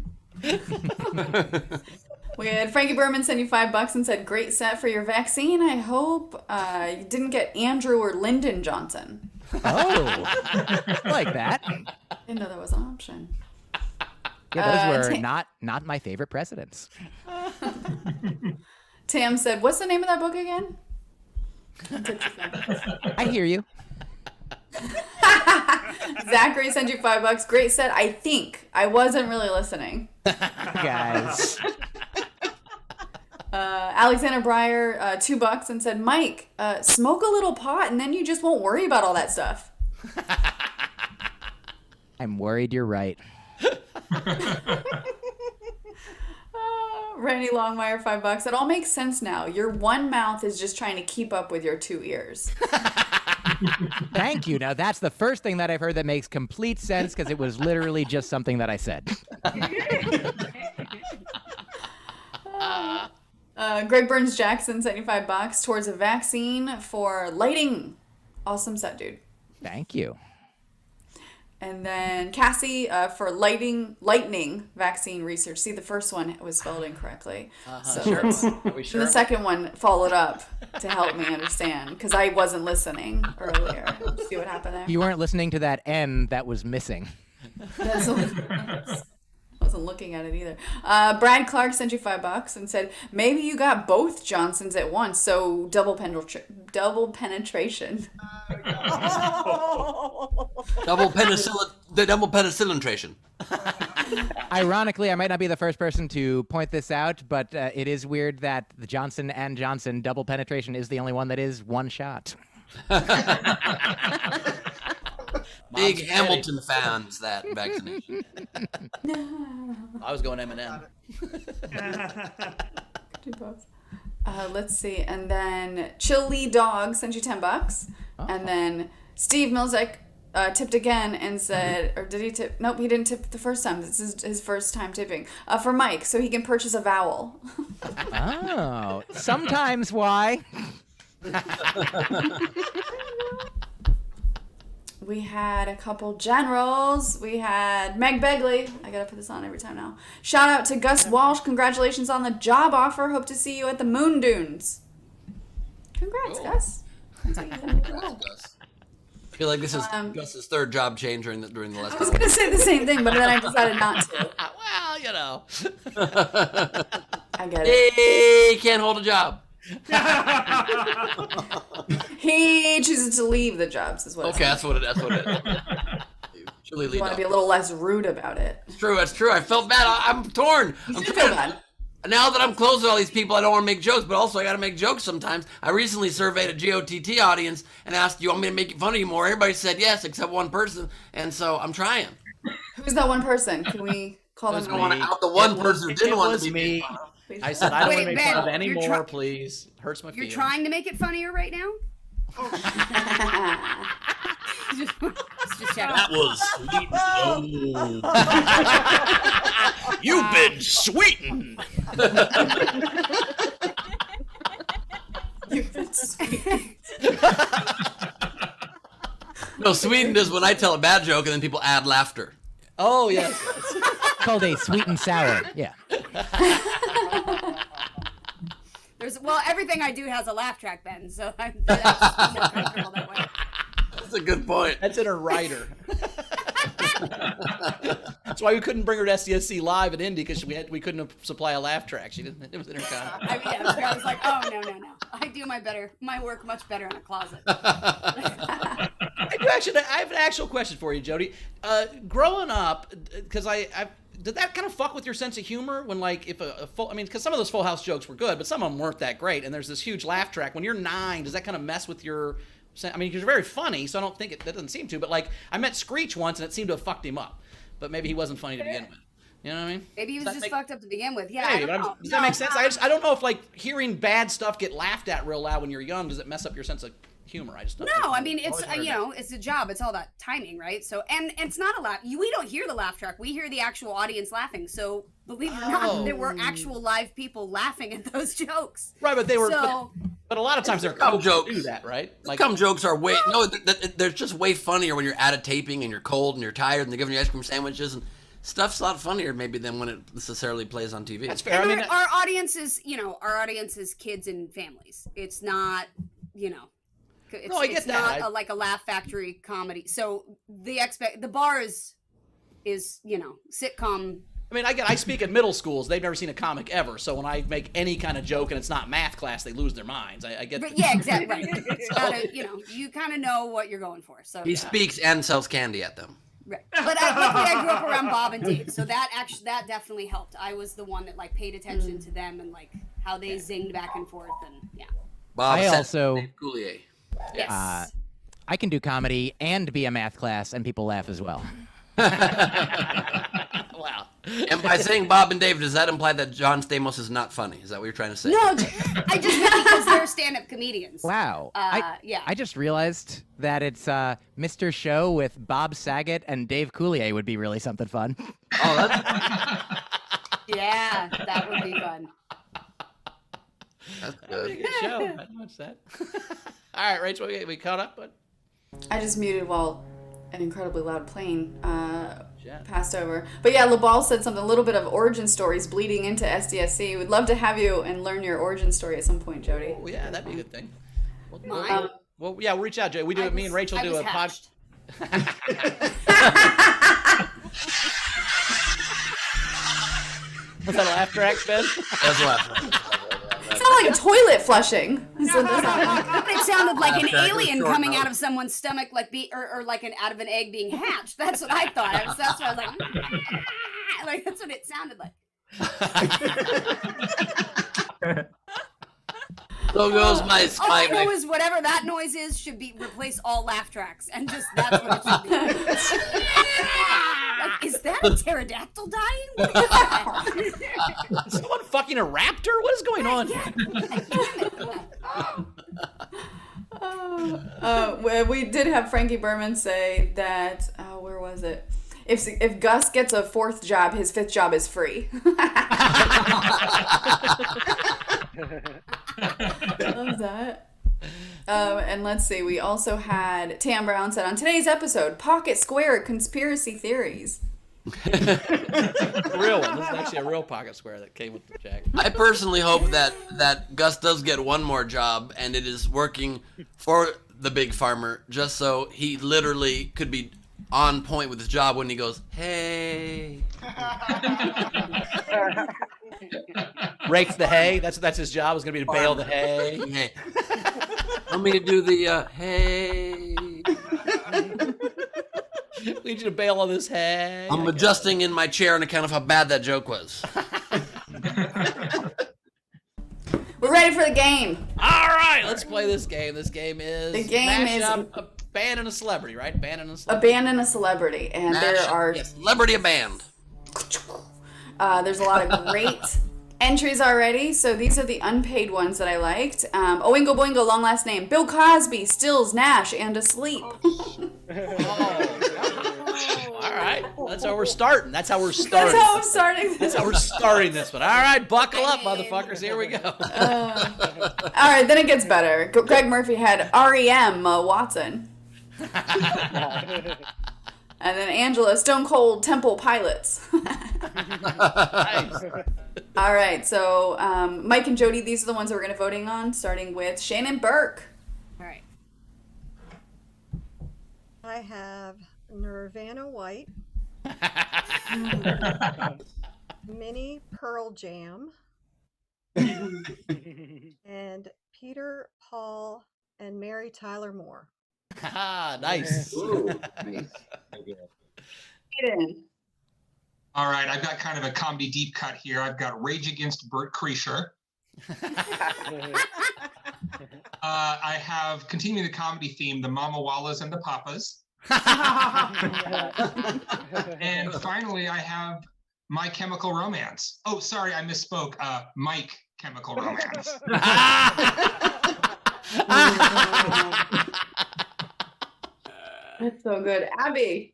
We had Frankie Berman send you $5 and said, "Great set for your vaccine. I hope you didn't get Andrew or Lyndon Johnson." Oh, I like that. Didn't know that was an option. Yeah, those were not my favorite presidents. Tam said, "What's the name of that book again?" I hear you. Zachary sent you $5. Great set. I think I wasn't really listening. Guys. Alexander Breyer, $2 and said, "Mike, smoke a little pot and then you just won't worry about all that stuff." I'm worried you're right. Randy Longmire, $5. It all makes sense now. Your one mouth is just trying to keep up with your two ears. Thank you. Now, that's the first thing that I've heard that makes complete sense because it was literally just something that I said. Greg Burns Jackson, $75 towards a vaccine for lighting. Awesome set, dude. Thank you. And then Cassie for lightning vaccine research. See, the first one was spelled incorrectly. So Sure. Are we and sure? the second one followed up to help me understand because I wasn't listening earlier. See what happened there? You weren't listening to that N that was missing. That's I wasn't looking at it either. Brad Clark sent you $5 and said, "Maybe you got both Johnsons at once, so double penetration." Double penicillin. Ironically, I might not be the first person to point this out, but it is weird that the Johnson & Johnson double penetration is the only one that is one shot. Big Hamilton fans, that vaccination. I was going M&M. Let's see. And then Chili Dog sent you $10. And then Steve Milzek tipped again and said, or did he tip? Nope, he didn't tip the first time. This is his first time tipping. For Mike, so he can purchase a vowel. Oh, sometimes why? We had a couple generals. We had Meg Begley. I gotta put this on every time now. Shout out to Gus Walsh. Congratulations on the job offer. Hope to see you at the Moon Dunes. Congrats, Gus. Gus. I feel like this is Gus's third job change during the last I was gonna say the same thing, but then I decided not to. Well, you know. I get it. He can't hold a job. He chooses to leave the jobs, is what. Okay, that's what it is. You want to be a little less rude about it. It's true. That's true. I felt bad. I'm torn. You should feel bad. Now that I'm close with all these people, I don't want to make jokes, but also I got to make jokes sometimes. I recently surveyed a GOTT audience and asked, "Do you want me to make fun of you more?" Everybody said yes, except one person, and so I'm trying. Who's that one person? Can we call them? I don't want to out the one person who didn't want to be me. made fun of. I said I don't want to Wait, make fun of Ben, any you're more, please. Hurts my You're feelings. trying to make it funnier right now? just That was sweet. Oh. You've been sweetin'. You've been sweet. No, Sweden is when I tell a bad joke and then people add laughter. Oh, yes. Called a sweet and sour. Yeah. Well, everything I do has a laugh track, Ben, so I'm just more comfortable that way. That's a good point. That's in her rider. That's why we couldn't bring her to SDSC live at Indy because we couldn't supply a laugh track. She didn't. It was in her contract. I was like, oh no. I do my work much better in a closet. I have an actual question for you, Jodie. Growing up, because did that kind of fuck with your sense of humor when, like, if a full, I mean, because some of those Full House jokes were good, but some of them weren't that great, and there's this huge laugh track. When you're 9, does that kind of mess with your, I mean, you're very funny, so I don't think that doesn't seem to, but like, I met Screech once, and it seemed to have fucked him up, but maybe he wasn't funny to begin with. You know what I mean? Maybe he was just fucked up to begin with. Yeah, Maybe, I don't know. does that make sense? I don't know if, like, hearing bad stuff get laughed at real loud when you're young, does it mess up your sense of humor? I just don't No, I mean, it's you know, it's a job. It's all about timing, right? So, and it's not a laugh. We don't hear the laugh track. We hear the actual audience laughing. So, believe it or not, there were actual live people laughing at those jokes. Right, but they were. So, but a lot of times they're Some jokes do that, right? Like, some jokes are way they're just way funnier when you're out of taping and you're cold and you're tired and they're giving you ice cream sandwiches and stuff's a lot funnier maybe than when it necessarily plays on TV. That's fair. I mean, our audience is, you know, our audience is kids and families. It's not, you know. It's not like a Laugh Factory comedy. So the bar is you know, sitcom. I mean, I speak at middle schools. They've never seen a comic ever. So when I make any kind of joke and it's not math class, they lose their minds. I get. But yeah, exactly. Right. It's gotta, you know, you kind of know what you're going for. So he speaks and sells candy at them. Right. But luckily I grew up around Bob and Dave, so that definitely helped. I was the one that like paid attention to them and like how they zinged back and forth and yeah. Bob I also. Coulier. Yes. I can do comedy and be a math class, and people laugh as well. Wow. And by saying Bob and Dave, does that imply that John Stamos is not funny? Is that what you're trying to say? No, I just meant because they're stand-up comedians. Wow. Yeah. I just realized that it's Mr. Show with Bob Saget and Dave Coulier would be really something fun. Oh, that's Yeah, that would be fun. That's That'd be a good. good show. I'd watch that. All right, Rachel, we caught up, but I just muted while an incredibly loud plane passed over. But yeah, LaBall said something, a little bit of origin stories bleeding into SDSC. We'd love to have you and learn your origin story at some point, Jodie. oh yeah, that'd be a good thing. Mine? Well, yeah, we'll reach out, Jay. We do it. Me and Rachel I do was a pod. hatched. Was that a laugh track, Ben? That's a laugh. It sounded like a toilet flushing. It sounded like an Laugh track alien with short coming out nose. of someone's stomach, like or like out of an egg being hatched. That's what I thought. That's why I was like, like that's what it sounded like. So goes my All I spy. know is whatever that noise is should be replace all laugh tracks, and just that's what it should be. Like, is that a pterodactyl dying? What is that? Is someone fucking a raptor? What is going on? We did have Frankie Berman say that, where was it? If Gus gets a 4th job, his 5th job is free. Love that. And let's see, we also had Tam Brown said on today's episode, Pocket Square conspiracy theories. Real one. This is actually a real pocket square that came with the jacket. I personally hope that Gus does get one more job and it is working for the big farmer, just so he literally could be on point with his job when he goes, hey. Rakes the hay. That's his job. Is gonna be to bale the hay. Hey. Want me to do the hey? We need you to bale all this hay. I'm adjusting in my chair on account of how bad that joke was. We're ready for the game. All right, let's play this game. This game is The game mash is- up a band and a celebrity, right? Band and a celebrity. Abandon a celebrity. And there are Celebrity band. there's a lot of great entries already. So these are the unpaid ones that I liked. Oingo Boingo, long last name. Bill Cosby, Stills, Nash, and Asleep. All right, that's how we're starting. That's how we're starting. That's how I'm starting. That's how we're starting this one. All right, buckle up, motherfuckers. Here we go. All right, then it gets better. Greg Murphy had REM Watson. And then Angela, Stone Cold Temple Pilots. Nice. All right, so Mike and Jodie, these are the ones that we're going to voting on, starting with Shannon Burke. All right. I have Nirvana White, Mini Pearl Jam, and Peter, Paul, and Mary Tyler Moore. Ah, nice. Ooh, nice. Aiden. All right, I've got kind of a comedy deep cut here. I've got Rage Against Bert Kreischer. I have, continuing the comedy theme, the Mama Wallas and the Papas. And finally, I have My Chemical Romance. Oh, sorry, I misspoke. Mike Chemical Romance. That's so good. Abby.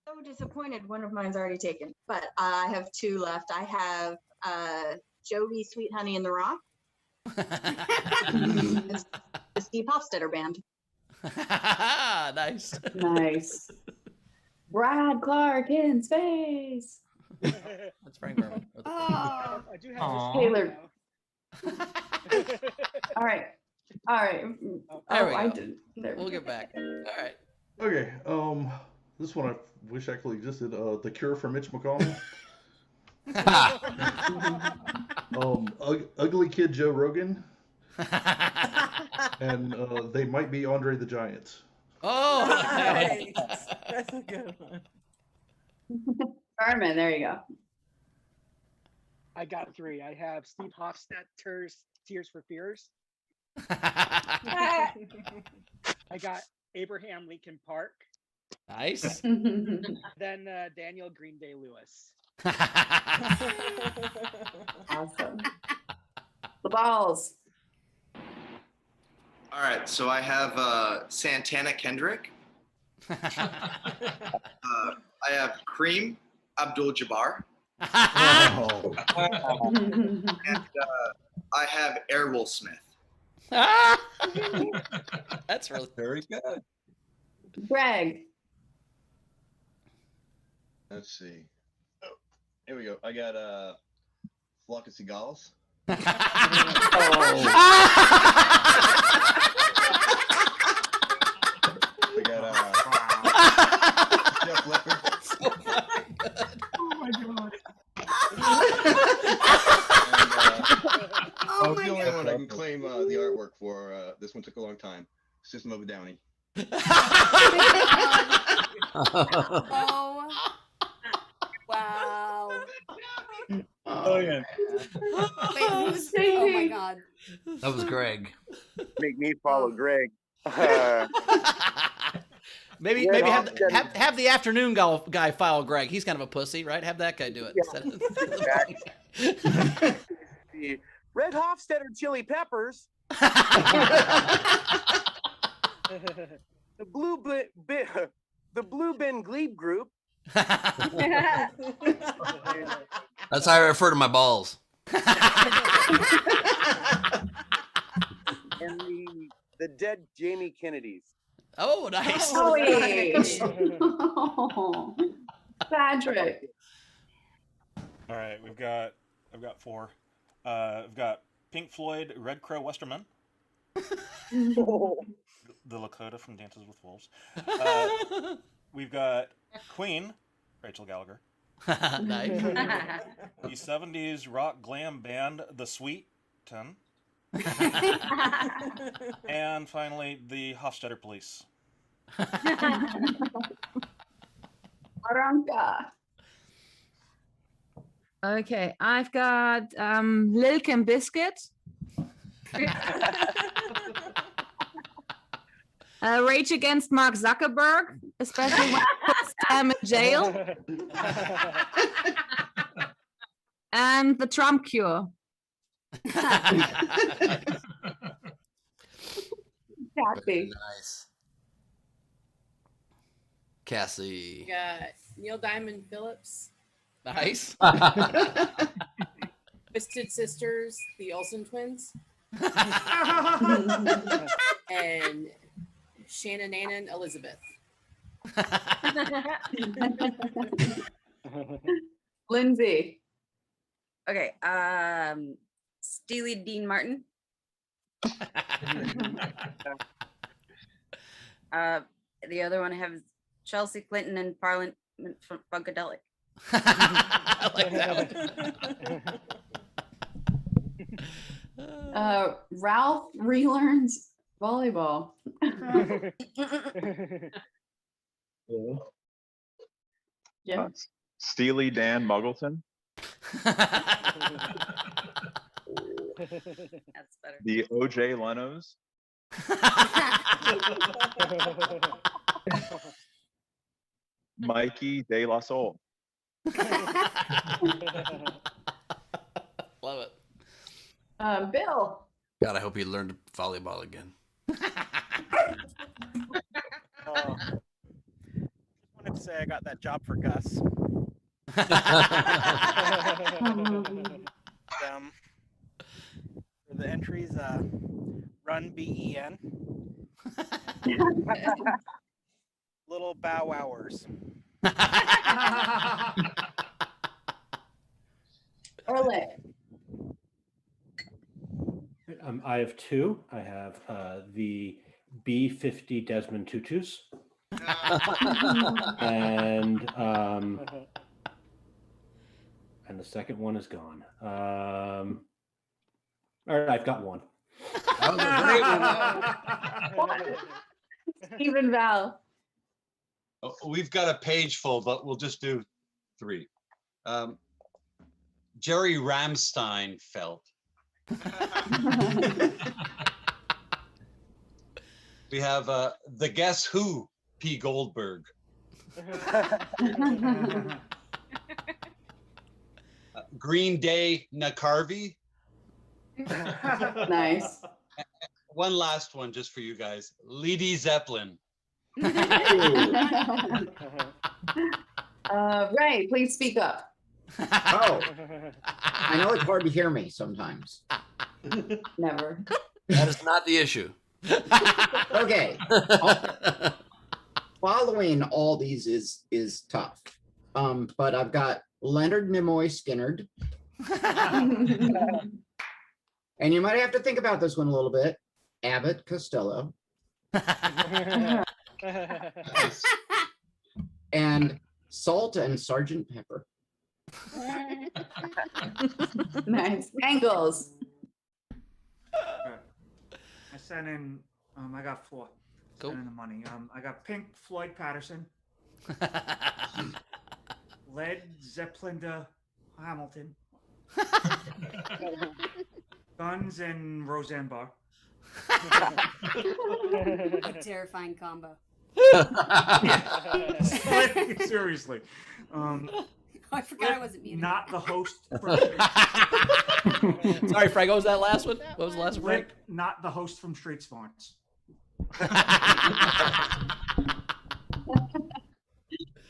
So disappointed. One of mine's already taken, but I have 2 left. I have Jodie, Sweet Honey in the Rock. the Steve Hofstetter Band. Nice. Nice. Brad Clark in space. That's Frank Berman. Oh. I do have Aw. Taylor. All right. All right. There we I go. did. There we We'll go. get back. All right. Okay. This one I wish actually existed. The Cure for Mitch McConnell. Ugly Kid Joe Rogan. And they might be Andre the Giant. Oh, Nice. That's a good one. Carmen, there you go. I got 3. I have Steve Hofstetter's Tears for Fears. I got Abraham Lincoln Park. nice. Then Daniel Green Day Lewis. Awesome. The balls. All right, so I have Santana Kendrick. I have Kareem Abdul-Jabbar. Oh. And I have Airwolf Smith. That's really Very good. Greg. Let's see. Oh, here we go. I got Flock of Seagulls. I got Jeff Leppard. Oh my god. I was the only one I can claim the artwork for. This one took a long time. System of a Downy. Oh, wow. Oh yeah. Wait, who's? Oh my god. That was Greg. Make me follow Greg. Maybe have the afternoon guy file Greg. He's kind of a pussy, right? Have that guy do it. The Red Hofstetter Chili Peppers. the Blue Bin Glebe Group. That's how I refer to my balls. And the dead Jamie Kennedys. Oh, nice. Oh, Patrick. All right, I've got 4. I've got Pink Floyd, Red Crow Westerman, the Lakota from Dances with Wolves. We've got Queen, Rachel Gallagher. Nice. The 70s rock glam band, The Sweetin. And finally, the Hofstetter Police. Aranka. Okay, I've got Lil Kim Biscuit. Rage Against Mark Zuckerberg, especially when he puts them in jail. And the Trump Cure. Kathy. Nice. Cassie. Got Neil Diamond Phillips. Nice. Twisted Sisters, the Olsen twins. And Shannon Annan Elizabeth. Lindsay. Okay, Steely Dean Martin. The other one I have Chelsea Clinton and Parliament Funkadelic. I like that one. Ralph relearns volleyball. Yeah. Steely Dan Muggleton. That's better. The OJ Lenos. Mikey De La Soul. Love it. Bill. God, I hope he learned volleyball again. Wanted to say I got that job for Gus. For the entries, Run BEN. Little Bow Wowers. Orle. I have two. I have the B-50 Desmond Tutus. and the second one is gone. All right, I've got one. Stephen Val. Oh, we've got a page full, but we'll just do 3. Jerry Ramstein felt. We have the Guess Who, P. Goldberg. Green Day, Nakarvi. Nice. One last one just for you guys. Lady Zeppelin. Ray, please speak up. Oh, I know it's hard to hear me sometimes. Never. That is not the issue. Okay. Following all these is tough. But I've got Leonard Nimoy Skinnerd. And you might have to think about this one a little bit. Abbott Costello. And Salt and Sergeant Pepper. Nice. Angles. I sent in, I got 4. Cool. Sent in the money. I got Pink Floyd Patterson. Led Zeppelin to Hamilton. Guns and Roseanne Barr. A terrifying combo. Seriously. I forgot I wasn't muted. Not the host. Sorry, Frank. What was that last one? What was the last one, Frank? Not the host from Street Smarts.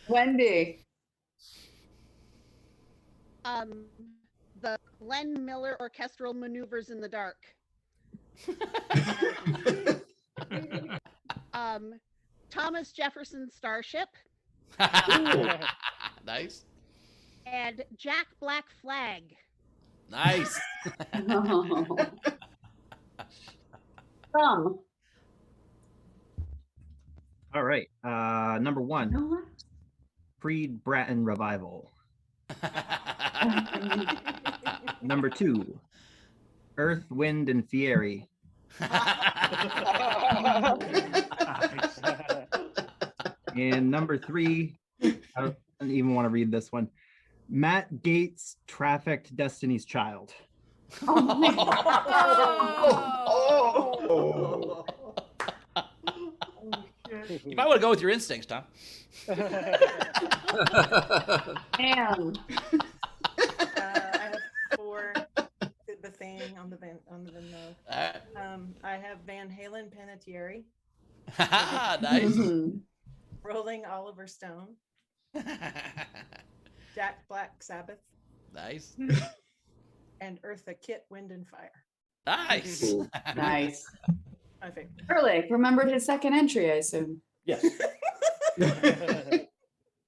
Wendy. The Glenn Miller Orchestral Maneuvers in the Dark. Thomas Jefferson Starship. Nice. And Jack Black Flag. Nice. All right. Number 1. Freed Bratton Revival. Number 2. Earth, Wind, and Fieri. And number 3, I don't even want to read this one. Matt Gates Trafficked Destiny's Child. You might want to go with your instincts, Tom. Damn. I have 4. The thing on the Venmo. I have Van Halen Panettiere. Nice. Rolling Oliver Stone. Jack Black Sabbath. Nice. And Eartha Kitt Wind and Fire. Nice. Nice. My favorite. Early remembered his second entry, I assume. Yes.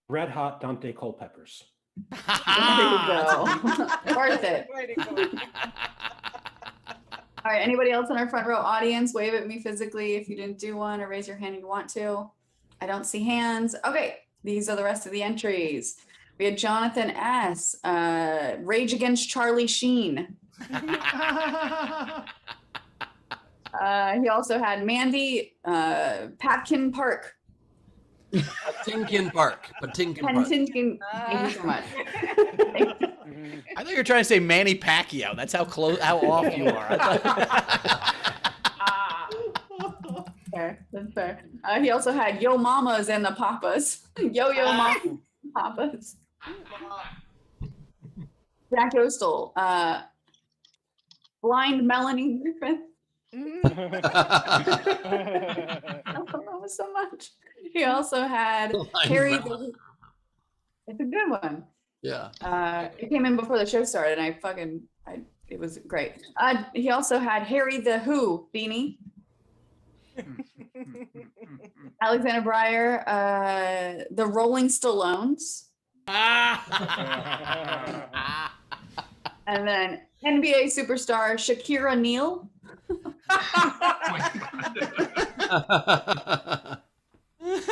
Red Hot Dante Culpeppers. There you go. Worth it. All right. Anybody else in our front row audience? Wave at me physically if you didn't do one, or raise your hand if you want to. I don't see hands. Okay. These are the rest of the entries. We had Jonathan S. Rage Against Charlie Sheen. He also had Mandy Patkin Park. Patinkin Park. Patinkin Park. Patinkin. Thank you so much. I thought you were trying to say Manny Pacquiao. That's how close, how off you are. Fair. That's fair. He also had Yo Mamas and the Papas. Yo Mama Papas. Jack Ostel. Blind Melanie Griffith. I love it so much. He also had Harry. It's a good one. Yeah. It came in before the show started, and it was great. He also had Harry the Who beanie. Alexander Breyer, the Rolling Stallones. And then NBA superstar Shakira Neal.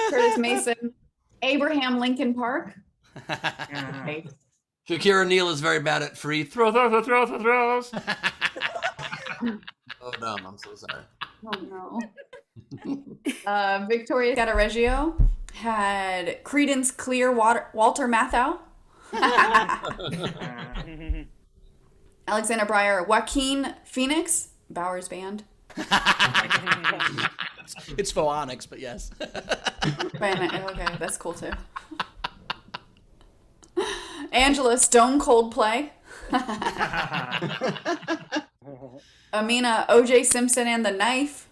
Curtis Mason, Abraham Lincoln Park. Shakira Neal is very bad at free throws. Oh, dumb. I'm so sorry. Oh, no. Victoria Scattereggio had Credence Clearwater Walter Matthau. Alexander Breyer, Joaquin Phoenix, Bowers Band. It's phonics, but yes. Okay, that's cool too. Angela Stone Cold Play. Amina O.J. Simpson and the Knife.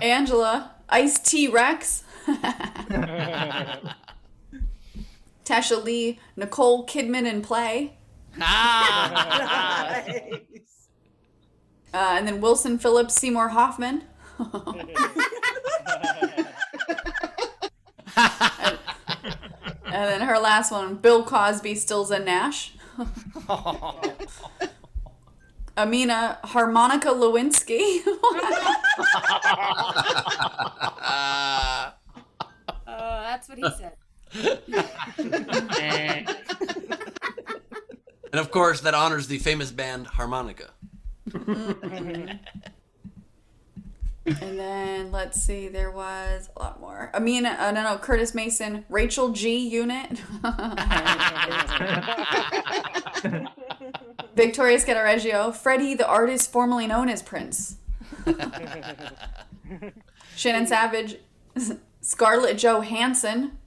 Angela Ice-T Rex. Tasha Lee, Nicole Kidman in Play. And then Wilson Phillips, Seymour Hoffman. And then her last one, Bill Cosby, Stills and Nash. Amina Harmonica Lewinsky. That's what he said. And of course, that honors the famous band Harmonica. And then let's see, there was a lot more. Curtis Mason, Rachel G. Unit. Victoria Scattereggio, Freddie the artist formerly known as Prince. Shannon Savage, Scarlett Johansson.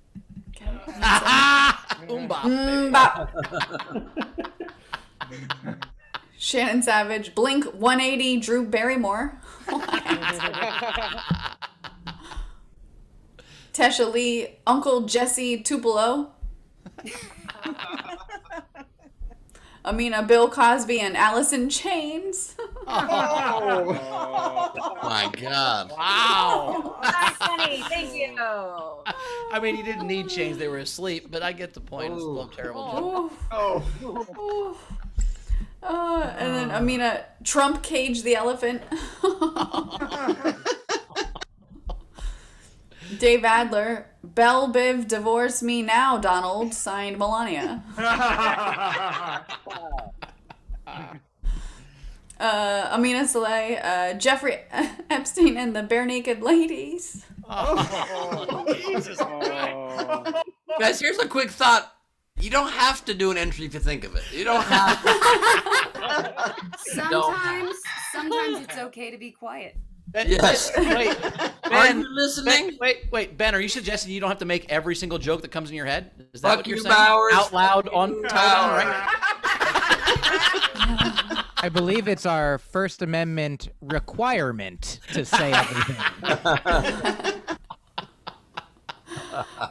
Shannon Savage, Blink 180, Drew Barrymore. Tesha Lee, Uncle Jesse Tupelo. Amina, Bill Cosby, and Alice in Chains. Oh my God. Wow. That's funny. Thank you. I mean, you didn't need chains. They were asleep, but I get the point. It's a little terrible joke. And then Amina, Trump Cage the Elephant. Dave Adler, Bell Biv Divorce Me Now, Donald, signed Melania. Amina Saleh, Jeffrey Epstein and the Bare Naked Ladies. Jesus. Guys, here's a quick thought. You don't have to do an entry if you think of it. You don't have to. Sometimes it's okay to be quiet. Yes. Wait, Are Ben, you listening? Wait, Ben, are you suggesting you don't have to make every single joke that comes in your head? Is that Fuck what you're you, saying? Bowers. Out loud on television, right? I believe it's our First Amendment requirement to say everything.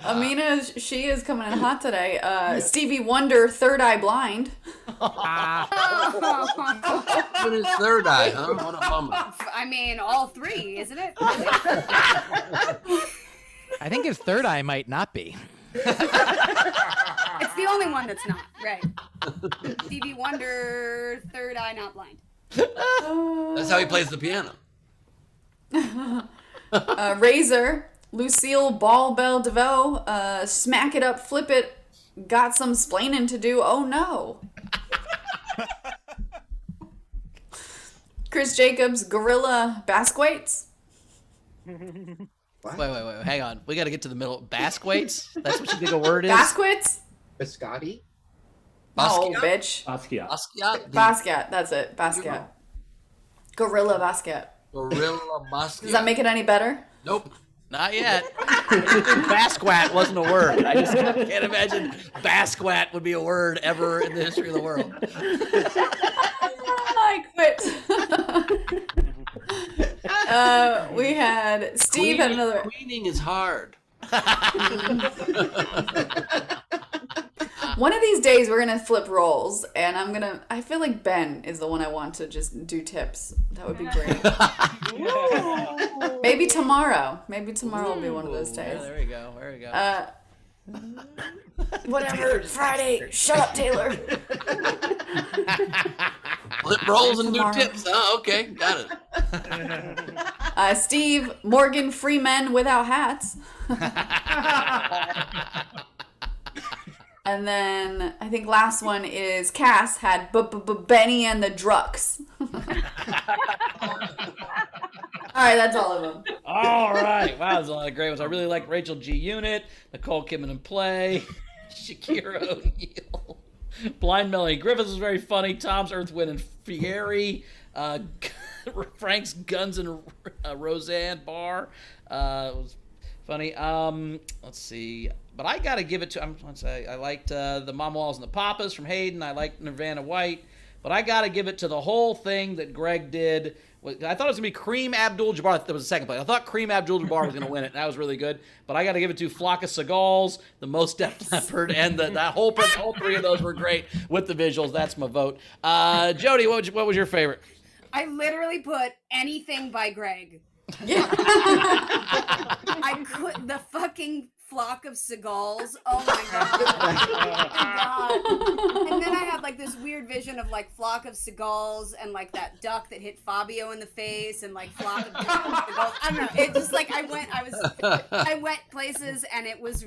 Amina, she is coming in hot today. Stevie Wonder, Third Eye Blind. What is third eye, huh? What a bummer. I mean, all three, isn't it? I think his third eye might not be. It's the only one that's not, right. Stevie Wonder, third eye, not blind. That's how he plays the piano. Razor, Lucille Ball Bell DeVoe, Smack It Up, Flip It, got some splaining to do, oh no. Chris Jacobs, Gorilla Basquates. Wait, hang on. We got to get to the middle. Basquates? That's what you think a word is? Basquets? Biscotti? No, bitch. Basquiat. Basquiat. That's it. Basquiat. Gorilla Basquiat. Gorilla Basquiat. Does that make it any better? Nope. Not yet. Basquat wasn't a word. I just can't imagine Basquat would be a word ever in the history of the world. I quit. We had Steve had another. Queening is hard. One of these days we're gonna flip roles, and I feel like Ben is the one I want to just do tips. That would be great. Maybe tomorrow. Maybe tomorrow will be one of those days. Yeah, there we go. There we go. Whatever. Friday. Shut up, Taylor. Flip rolls and do Tomorrow. tips. Oh, okay. Got it. Steve, Morgan Freeman without hats. And then I think last one is Cass had Benny and the Drucks. All right, that's all of them. All right. Wow, there's a lot of great ones. I really like Rachel G. Unit, Nicole Kidman in Play, Shakira O'Neal, Blind Melanie Griffiths was very funny, Tom's Earth, Wind, and Fury, Frank's Guns and Roseanne Barr was funny. Let's see. But I got to give it to, I liked the Mama Walls and the Papas from Hayden. I liked Nirvana White. But I got to give it to the whole thing that Greg did. I thought it was going to be Kareem Abdul-Jabbar. That was the second place. I thought Kareem Abdul-Jabbar was going to win it. And that was really good. But I got to give it to Flock of Seagulls, the Most Def Leppard, and that whole three of those were great with the visuals. That's my vote. Jodie, what was your favorite? I literally put anything by Greg. Yeah. I could the fucking Flock of Seagulls. Oh my god. Oh my god. And then I had like this weird vision of like Flock of Seagulls and like that duck that hit Fabio in the face and like Flock of Seagulls. I don't know. It just like I went places and it was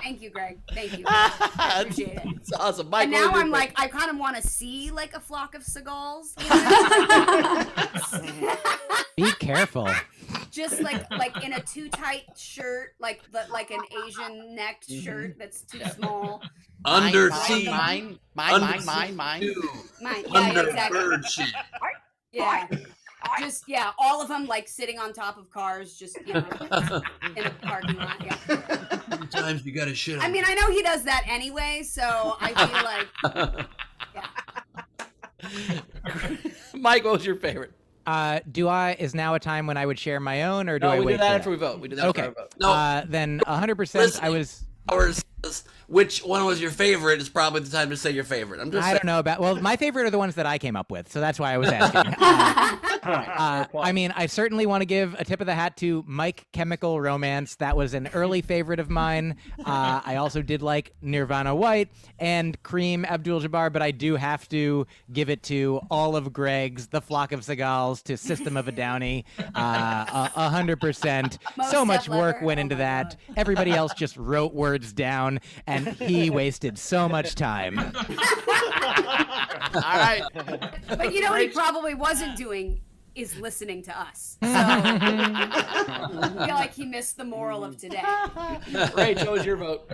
thank you, Greg. Thank you. I appreciate it. It's awesome. Mike, and now I'm like, I kind of want to see like a flock of seagulls. You know? Be careful. Just like in a too tight shirt, like an Asian necked shirt that's too small. Undersea. Mine. Yeah, exactly. Bird shit. Yeah. Just all of them like sitting on top of cars, just in a parking lot. Yeah. Sometimes you gotta shit on. I mean, I know he does that anyway, so I feel like. Mike, what was your favorite? Is now a time when I would share my own, or do I we wait do that for after we vote. We do that after Okay. we vote. No. Then 100%. I was. Which one was your favorite is probably the time to say your favorite. I don't know about. Well, my favorite are the ones that I came up with, so that's why I was asking. I mean, I certainly want to give a tip of the hat to Mike Chemical Romance. That was an early favorite of mine. I also did like Nirvana White and Kareem Abdul-Jabbar, but I do have to give it to all of Greg's, The Flock of Seagulls, to System of a Downy. 100%. So much work went into that. Everybody else just wrote words down, and he wasted so much time. All right. But you know what he probably wasn't doing is listening to us. So I feel like he missed the moral of today. Rach, what was your vote?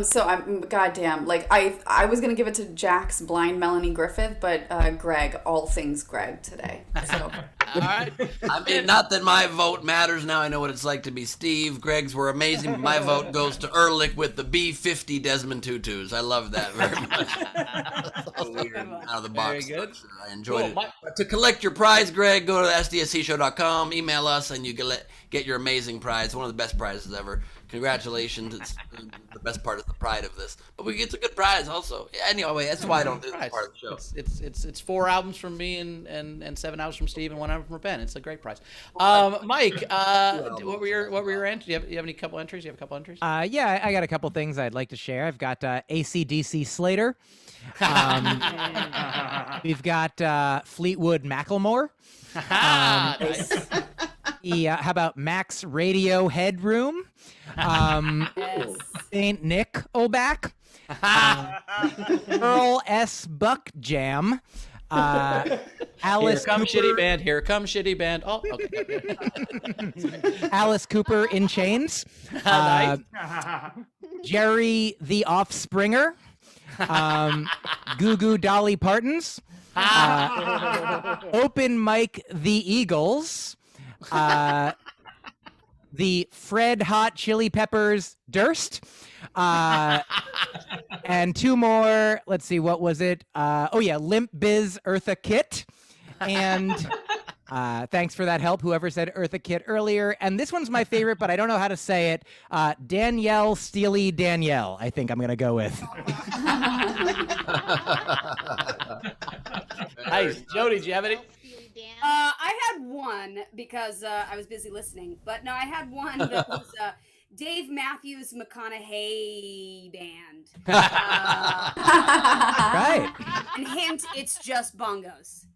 So I'm goddamn like I was gonna give it to Jack's Blind Melanie Griffith, but Greg, all things Greg today. So. All right. I mean, not that my vote matters. Now I know what it's like to be Steve. Greg's were amazing. But my vote goes to Ehrlich with the B-50 Desmond Tutus. I love that very much. Weird, out of the box. Very good. I enjoyed it. To collect your prize, Greg, go to sdscshow.com, email us, and you get your amazing prize. One of the best prizes ever. Congratulations. It's the best part is the pride of this. But we get a good prize also. Yeah, anyway, that's why I don't do this part of the show. It's 4 albums from me and 7 albums from Steve and 1 album from Ben. It's a great prize. Mike, what were your entries? You have any couple entries? You have a couple entries? Yeah, I got a couple things I'd like to share. I've got AC/DC Slater. We've got Fleetwood Macklemore. How about Max Radio Headroom? Saint Nick O'Back. Earl S. Buck Jam. Alice Here come Cooper, shitty band. Here come shitty band. Oh, okay. Alice Cooper in Chains. Nice. Jerry the Offspringer. Goo Goo Dolly Partons. Open Mike the Eagles. The Fred Hot Chili Peppers Durst. And two more. Let's see, what was it? Limp Biz Eartha Kitt. And thanks for that help, whoever said Eartha Kitt earlier. And this one's my favorite, but I don't know how to say it. Danielle Steely Danielle, I think I'm going to go with. Nice. Jody, do you have any? I had one because I was busy listening, but no, I had one that was Dave Matthews McConaughey band. Right. And hint, it's just bongos.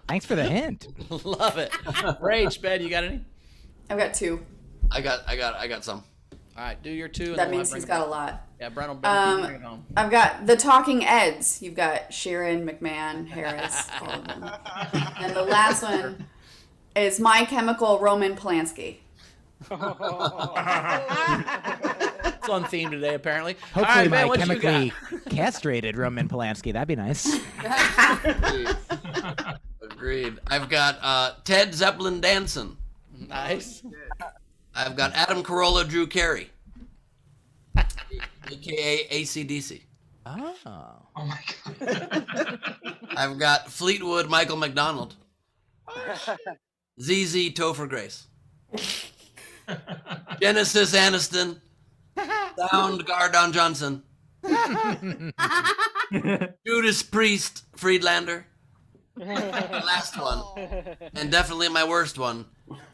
Thanks for the hint. Love it. Rage, Ben, you got any? I've got two. I got some. All right, do your two. And That then means bring he's it got a back. lot. Yeah, Brent will bring it home. I've got the Talking Eds. You've got Sheeran, McMahon, Harris, all of them. And the last one is My Chemical Roman Polanski. It's on theme today, apparently. Hopefully, All right, Ben, my what you chemically got? castrated Roman Polanski. That'd be nice. Agreed. I've got Ted Zeppelin Danson. Nice. I've got Adam Carolla, Drew Carey, aka AC/DC. Oh. Oh my god. I've got Fleetwood, Michael McDonald, ZZ, Topher Grace, Genesis, Aniston, Soundgarden, Johnson, Judas Priest, Friedlander, the last one, and definitely my worst one,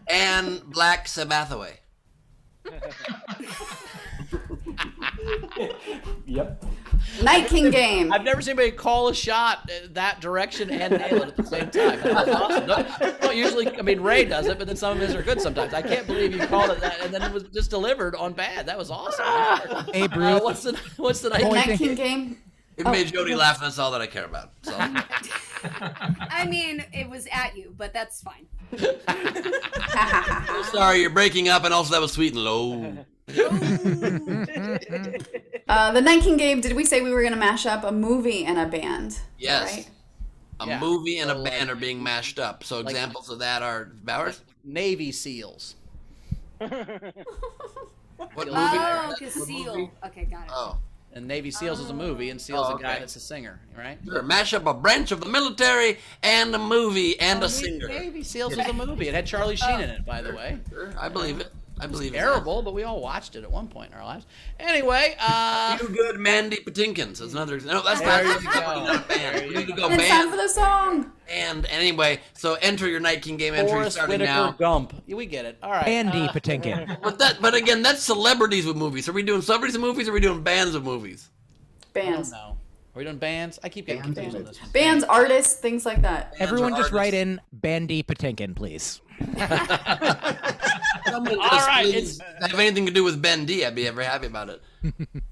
and Black Sabbathaway. Yep. Night King game. I've never seen anybody call a shot that direction and nail it at the same time. That's awesome. Don't usually, I mean, Ray does it, but then some of his are good sometimes. I can't believe you called it that, and then it was just delivered on bad. That was awesome. Hey, Bruce. What's the Night Night King game. It made Jody laugh, and that's all that I care about. So. I mean, it was at you, but that's fine. Sorry, you're breaking up, and also that was sweet and low. The Night King game, did we say we were going to mash up a movie and a band? Yes. Right? A movie and a band are being mashed up. So examples of that are Bowers? Navy SEAls. What movie? Oh, because Seal. Okay, got it. Oh. And Navy SEAls is a movie, and SEAL's a guy okay. that's a singer, right? Sure. Mash up a branch of the military and a movie and a singer. Navy SEAls was a movie. It had Charlie Sheen in it, by the way. Sure, I believe it. I believe it. Terrible, but we all watched it at one point in our lives. Anyway, You Good Mandy Patinkins is another. No, that's There not you a go. band. You need to go It's time for band. the song. And anyway, so enter your Night King game entry Forrest starting Whitaker now. Gump. Yeah, we get it. All right. Andy Patinkin. But again, that's celebrities with movies. Are we doing celebrities with movies? Or are we doing bands with movies? Bands. No. Are we doing bands? I keep getting confused on this one. Bands, artists, things like that. Everyone just artists. write in Bandy Patinkin, please. All right, have anything to do with Ben D, I'd be ever happy about it.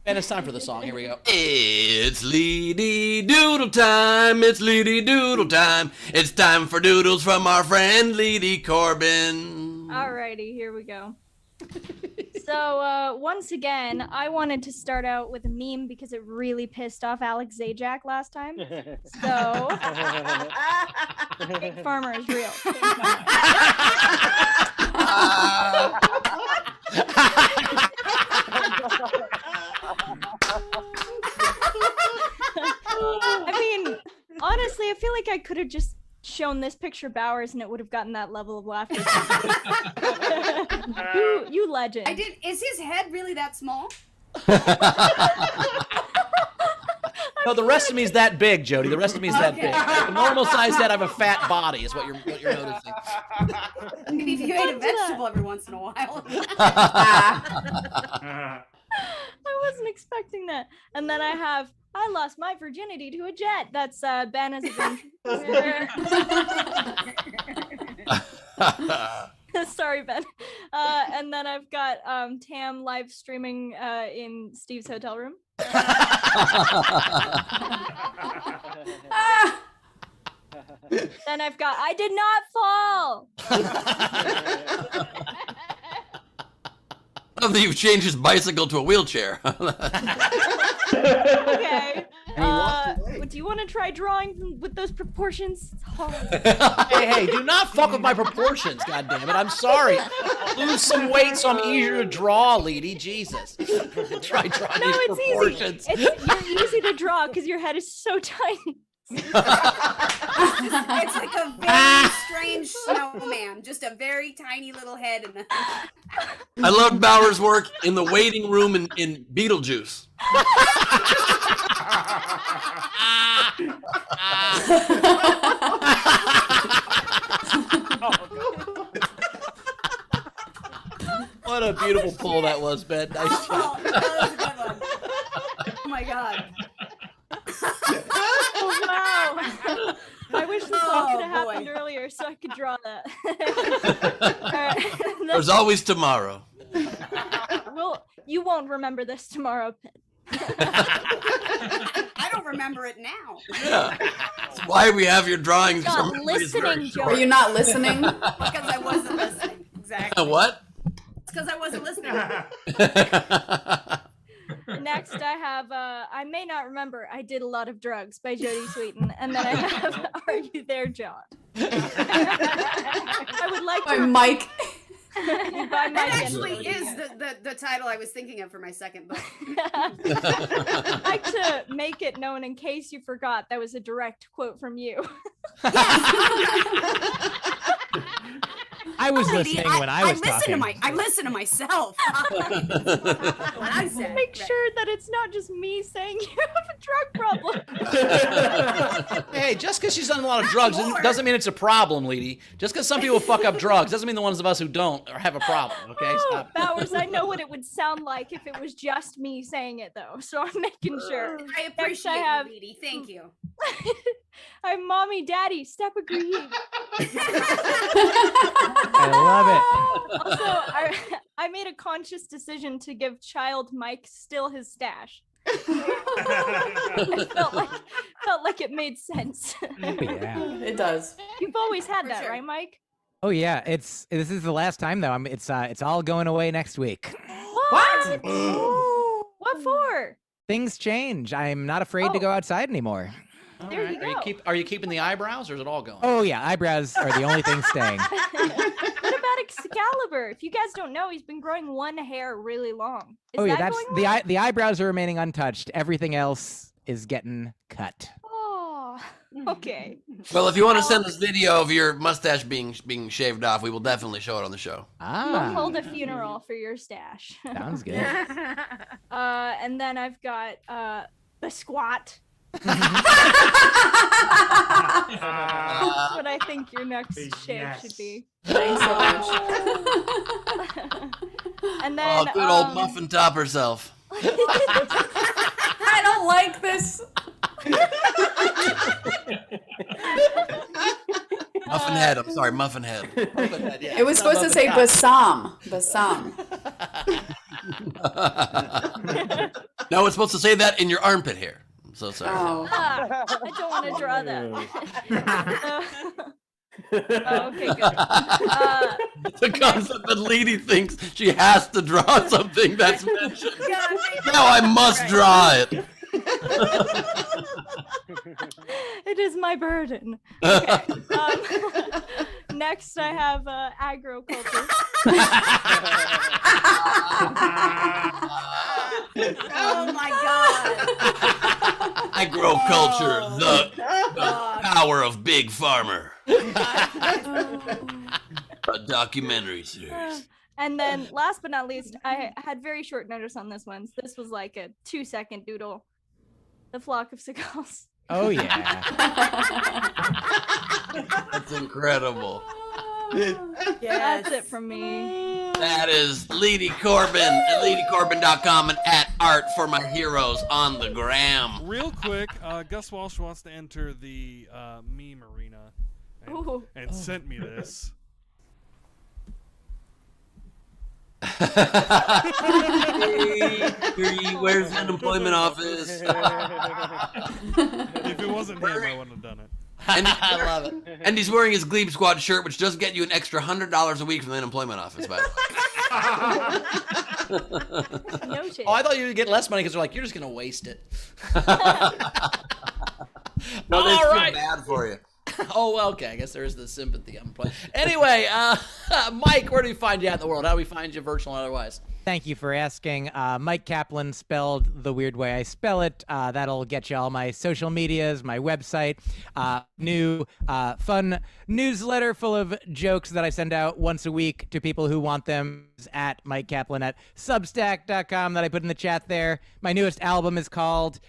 And it's time for the song. Here we go. It's Leedy Doodle time. It's Leedy Doodle time. It's time for doodles from our friend Leedy Corbin. Alrighty, here we go. So once again, I wanted to start out with a meme because it really pissed off Alex Zajac last time. So Pig Farmer is real. I mean, honestly, I feel like I could have just shown this picture Bowers and it would have gotten that level of laughter. you legend. I did. Is his head really that small? No, the rest of me is that big, Jody. The rest of me is that Okay. big. The normal size head, I have a fat body, is what you're noticing. Maybe if you ate a vegetable every once in a while. I wasn't expecting that. And then I lost my virginity to a jet. That's Ben as a Sorry, Ben. And then I've got Tam live streaming in Steve's hotel room. Then I've got I did not fall. I love that you've changed his bicycle to a wheelchair. Okay. Do you want to try drawing with those proportions? It's hard. Hey, do not fuck with my proportions, goddammit. I'm sorry. Lose some weight so I'm easier to draw, lady. Jesus. Try drawing these proportions. Easy. You're easy to draw because your head is so tiny. It's like a very strange snowman, just a very tiny little head. And I loved Bauer's work in the waiting room in Beetlejuice. What a beautiful pull that was, Ben. Nice job. That was a good one. Oh my god. Oh, wow. I wish this all could have happened earlier so I could draw that. All right. There's always tomorrow. Well, you won't remember this tomorrow. I don't remember it now. Yeah. That's why we have your drawings. Not listening, Joe. Are you not listening? Because I wasn't listening. Exactly. What? It's because I wasn't listening. Next, I have I May Not Remember I Did a Lot of Drugs by Jodie Sweetin. And then I have Are You There, John? I would like By to. Mike. By Mike. That actually is the title I was thinking of for my second book. I'd like to make it known in case you forgot that was a direct quote from you. I was listening when I was talking. I listen to myself. What I said. Make sure that it's not just me saying you have a drug problem. Hey, just because she's done a lot of drugs doesn't mean it's a problem, lady. Just because some people fuck up drugs doesn't mean the ones of us who don't have a problem, okay? Stop. Bowers, I know what it would sound like if it was just me saying it, though, so I'm making sure. I appreciate Next, I have, you, Edie. Thank you. I'm Mommy, Daddy, Step a Green. I love it. Also, I made a conscious decision to give Child Mike still his stash. It felt like it made sense. Yeah. It does. You've always had that, right, Mike? Oh yeah, this is the last time though. It's all going away next week. What? What for? Things change. I'm not afraid to go outside anymore. There you go. Are you keeping the eyebrows, or is it all gone? Oh yeah, eyebrows are the only thing staying. What about Excalibur? If you guys don't know, he's been growing one hair really long. Is Oh yeah, that that's going away? the eyebrows are remaining untouched. Everything else is getting cut. Oh, okay. Well, if you want to send us video of your mustache being shaved off, we will definitely show it on the show. We'll hold a funeral for your stash. Sounds good. And then I've got the squat. That's what I think your next shave should be. Thanks so much. And then Oh, good old muffin top herself. I don't like this. Muffin head. I'm sorry, muffin head. It was supposed to say Bassam. Bassam. No, it's supposed to say that in your armpit hair. I'm so sorry. Oh. I don't want to draw that. Okay, good. The concept that Lady thinks she has to draw something that's mentioned. Now I must draw it. It is my burden. Okay. Next, I have agriculture. Oh my god. Agriculture, the power of Big Farmer. A documentary series. And then, last but not least, I had very short notice on this one. This was like a 2-second doodle. The Flock of Seagulls. Oh yeah. That's incredible. That's it from me. That is Lady Corbin at ladycorbin.com and at Art for My Heroes on the gram. Real quick, Gus Walsh wants to enter the meme arena and sent me this. Where's the unemployment office? If it wasn't him, I wouldn't have done it. And I love it. And he's wearing his Glebe Squad shirt, which does get you an extra $100 a week from the unemployment office, by the way. Noted. Oh, I thought you would get less money because they're like, you're just gonna waste it. No, they All feel right. bad for you. Oh, well, okay. I guess there is the sympathy on play. Anyway, Mike, where do we find you out in the world? How do we find you, virtual and otherwise? Thank you for asking. Mike Kaplan, spelled the weird way I spell it. That'll get you all my social medias, my website, new fun newsletter full of jokes that I send out once a week to people who want them at Mike Kaplan at Substack.com that I put in the chat there. My newest album is called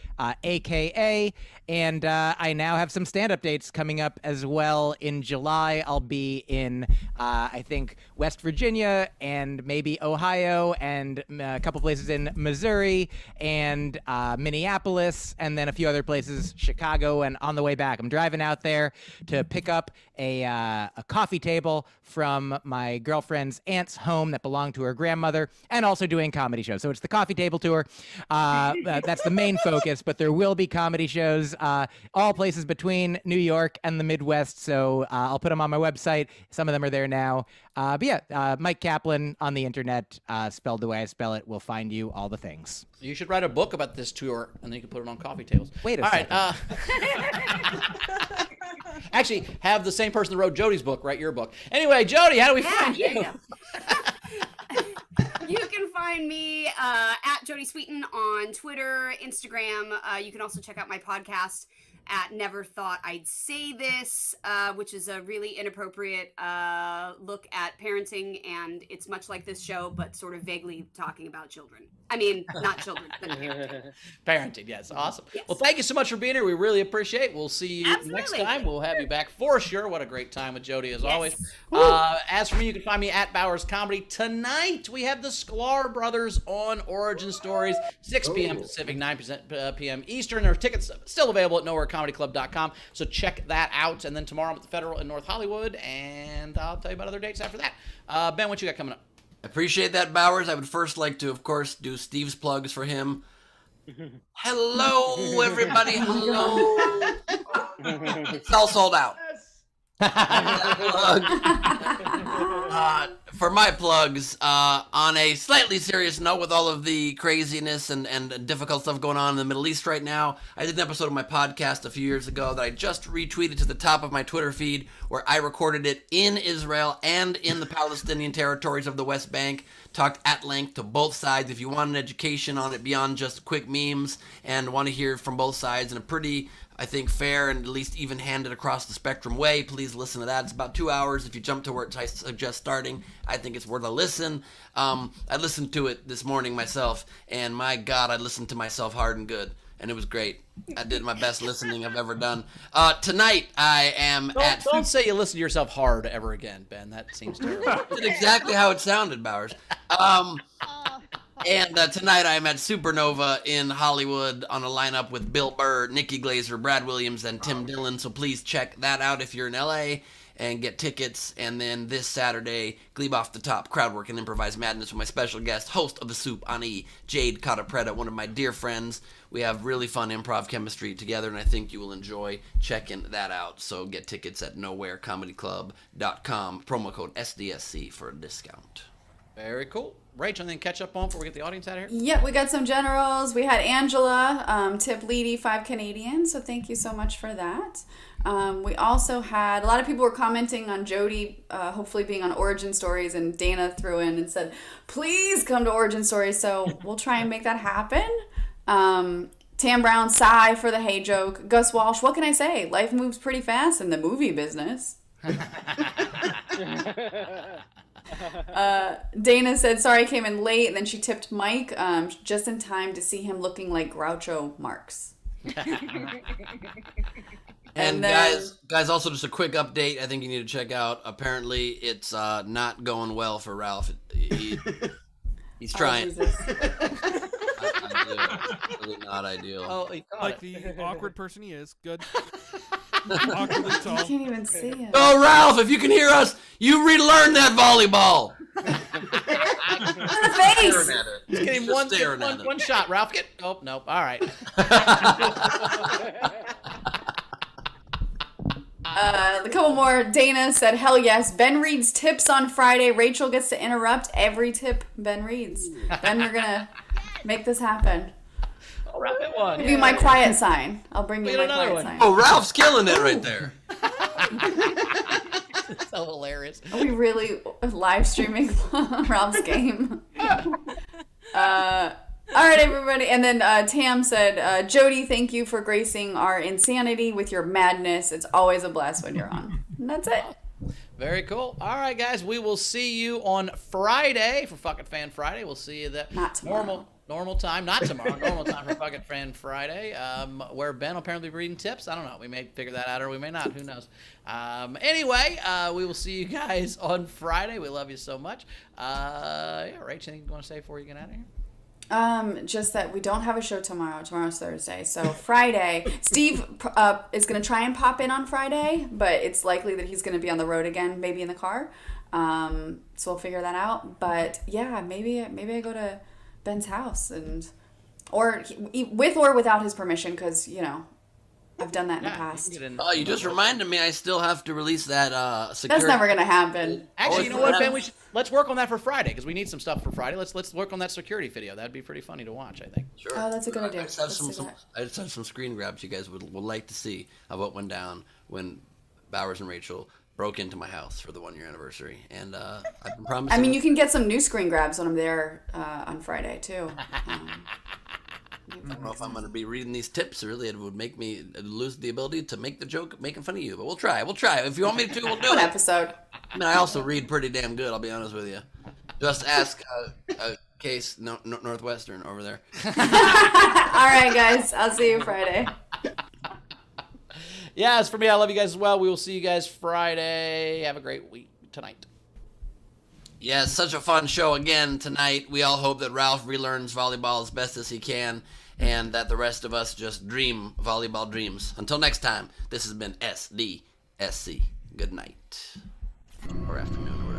AKA, and I now have some stand-up dates coming up as well. In July, I'll be in, I think, West Virginia and maybe Ohio and a couple places in Missouri and Minneapolis, and then a few other places, Chicago, and on the way back. I'm driving out there to pick up a coffee table from my girlfriend's aunt's home that belonged to her grandmother, and also doing comedy shows. So it's the coffee table tour. That's the main focus, but there will be comedy shows, all places between New York and the Midwest. So I'll put them on my website. Some of them are there now. But yeah, Mike Kaplan on the internet, spelled the way I spell it, will find you all the things. You should write a book about this tour, and then you can put it on coffee tables. Wait a All second. right. Actually, have the same person that wrote Jodie's book write your book. Anyway, Jodie, how do we find you? You can find me at Jodie Sweetin on Twitter, Instagram. You can also check out my podcast at Never Thought I'd Say This, which is a really inappropriate look at parenting, and it's much like this show, but sort of vaguely talking about children. I mean, not children, but parenting. Parenting, yes. Awesome. Yes. Well, thank you so much for being here. We really appreciate it. We'll see you next time. We'll have you back for sure. What a great time with Jodie, as always. As for me, you can find me at Bowers Comedy. Tonight, we have the Sklar Brothers on Origin Stories, 6 p.m. Pacific, 9 p.m. Eastern. There are tickets still available at nowherecomedyclub.com, so check that out. And then tomorrow I'm at the Federal in North Hollywood, and I'll tell you about other dates after that. Ben, what you got coming up? Appreciate that, Bowers. I would first like to, of course, do Steve's plugs for him. Hello, everybody. Hello. It's all sold out. For my plugs, on a slightly serious note, with all of the craziness and difficult stuff going on in the Middle East right now, I did an episode of my podcast a few years ago that I just retweeted to the top of my Twitter feed, where I recorded it in Israel and in the Palestinian territories of the West Bank. Talked at length to both sides. If you want an education on it beyond just quick memes and want to hear from both sides in a pretty, I think, fair and at least even-handed across the spectrum way, please listen to that. It's about 2 hours. If you jump to where I suggest starting, I think it's worth a listen. I listened to it this morning myself, and my God, I listened to myself hard and good, and it was great. I did my best listening I've ever done. Tonight, I am at... Don't say you listen to yourself hard ever again, Ben. That seems terrible. That's exactly how it sounded, Bowers. And tonight I am at Supernova in Hollywood on a lineup with Bill Burr, Nikki Glazer, Brad Williams, and Tim Dillon. So please check that out if you're in LA and get tickets. And then this Saturday, Glebe Off the Top, Crowdwork and Improvised Madness with my special guest, host of The Soup, Ani, Jade Cottapretta, one of my dear friends. We have really fun improv chemistry together, and I think you will enjoy checking that out. So get tickets at nowherecomedyclub.com, promo code SDSC for a discount. Very cool. Rach, anything to catch up on before we get the audience out of here? Yep, we got some generals. We had Angela, tip Leedy, 5 Canadian, so thank you so much for that. We also had, a lot of people were commenting on Jodie hopefully being on Origin Stories, and Dana threw in and said, please come to Origin Stories, so we'll try and make that happen. Tam Brown, sigh for the hey joke. Gus Walsh, what can I say? Life moves pretty fast in the movie business. Dana said, sorry I came in late, and then she tipped Mike just in time to see him looking like Groucho Marx. And then, guys, also just a quick update I think you need to check out. Apparently, it's not going well for Ralph. He's trying. Really not ideal. Like the awkward person he is. Good. I can't even see it. Oh, Ralph, if you can hear us, you relearn that volleyball. Face. Staring at it. Just getting Just staring at it. one shot, Ralph. Nope. All right. A couple more. Dana said, "Hell yes." Ben reads tips on Friday. Rachel gets to interrupt every tip Ben reads. Ben, we're gonna make this happen. All right, one. Give you my quiet sign. I'll bring you Get my another quiet one. sign. Oh, Ralph's killing it right there. So hilarious. Are we really live streaming Ralph's game? All right, everybody. And then Tam said, Jodie, thank you for gracing our insanity with your madness. It's always a blast when you're on. And that's it. Very cool. All right, guys. We will see you on Friday for Fucking Fan Friday. We'll see you that normal time. Not tomorrow. Normal time for Fucking Fan Friday, where Ben will apparently be reading tips. I don't know. We may figure that out or we may not. Who knows? Anyway, we will see you guys on Friday. We love you so much. Yeah, Rach, anything you want to say before you get out of here? Just that we don't have a show tomorrow. Tomorrow's Thursday. So Friday, Steve is going to try and pop in on Friday, but it's likely that he's going to be on the road again, maybe in the car. So we'll figure that out. But yeah, maybe I go to Ben's house or with or without his permission, because, you know, I've done that in the past. Oh, you just reminded me I still have to release that security. That's never going to happen. Actually, you know what, Ben? Let's work on that for Friday, because we need some stuff for Friday. Let's work on that security video. That'd be pretty funny to watch, I think. Sure. Oh, that's a good idea. I just have some screen grabs you guys would like to see of what went down when Bowers and Rachel broke into my house for the 1-year anniversary, and I've been promising. I mean, you can get some new screen grabs when I'm there on Friday too. I don't know if I'm going to be reading these tips. Really, it would make me lose the ability to make the joke making fun of you. But we'll try. If you want me to, we'll do it. One episode. I mean, I also read pretty damn good. I'll be honest with you. Just ask Case Northwestern over there. All right, guys. I'll see you Friday. Yeah, as for me, I love you guys as well. We will see you guys Friday. Have a great week tonight. Yeah, it's such a fun show again tonight. We all hope that Ralph relearns volleyball as best as he can, and that the rest of us just dream volleyball dreams. Until next time, this has been SDSC. Good night. Or afternoon.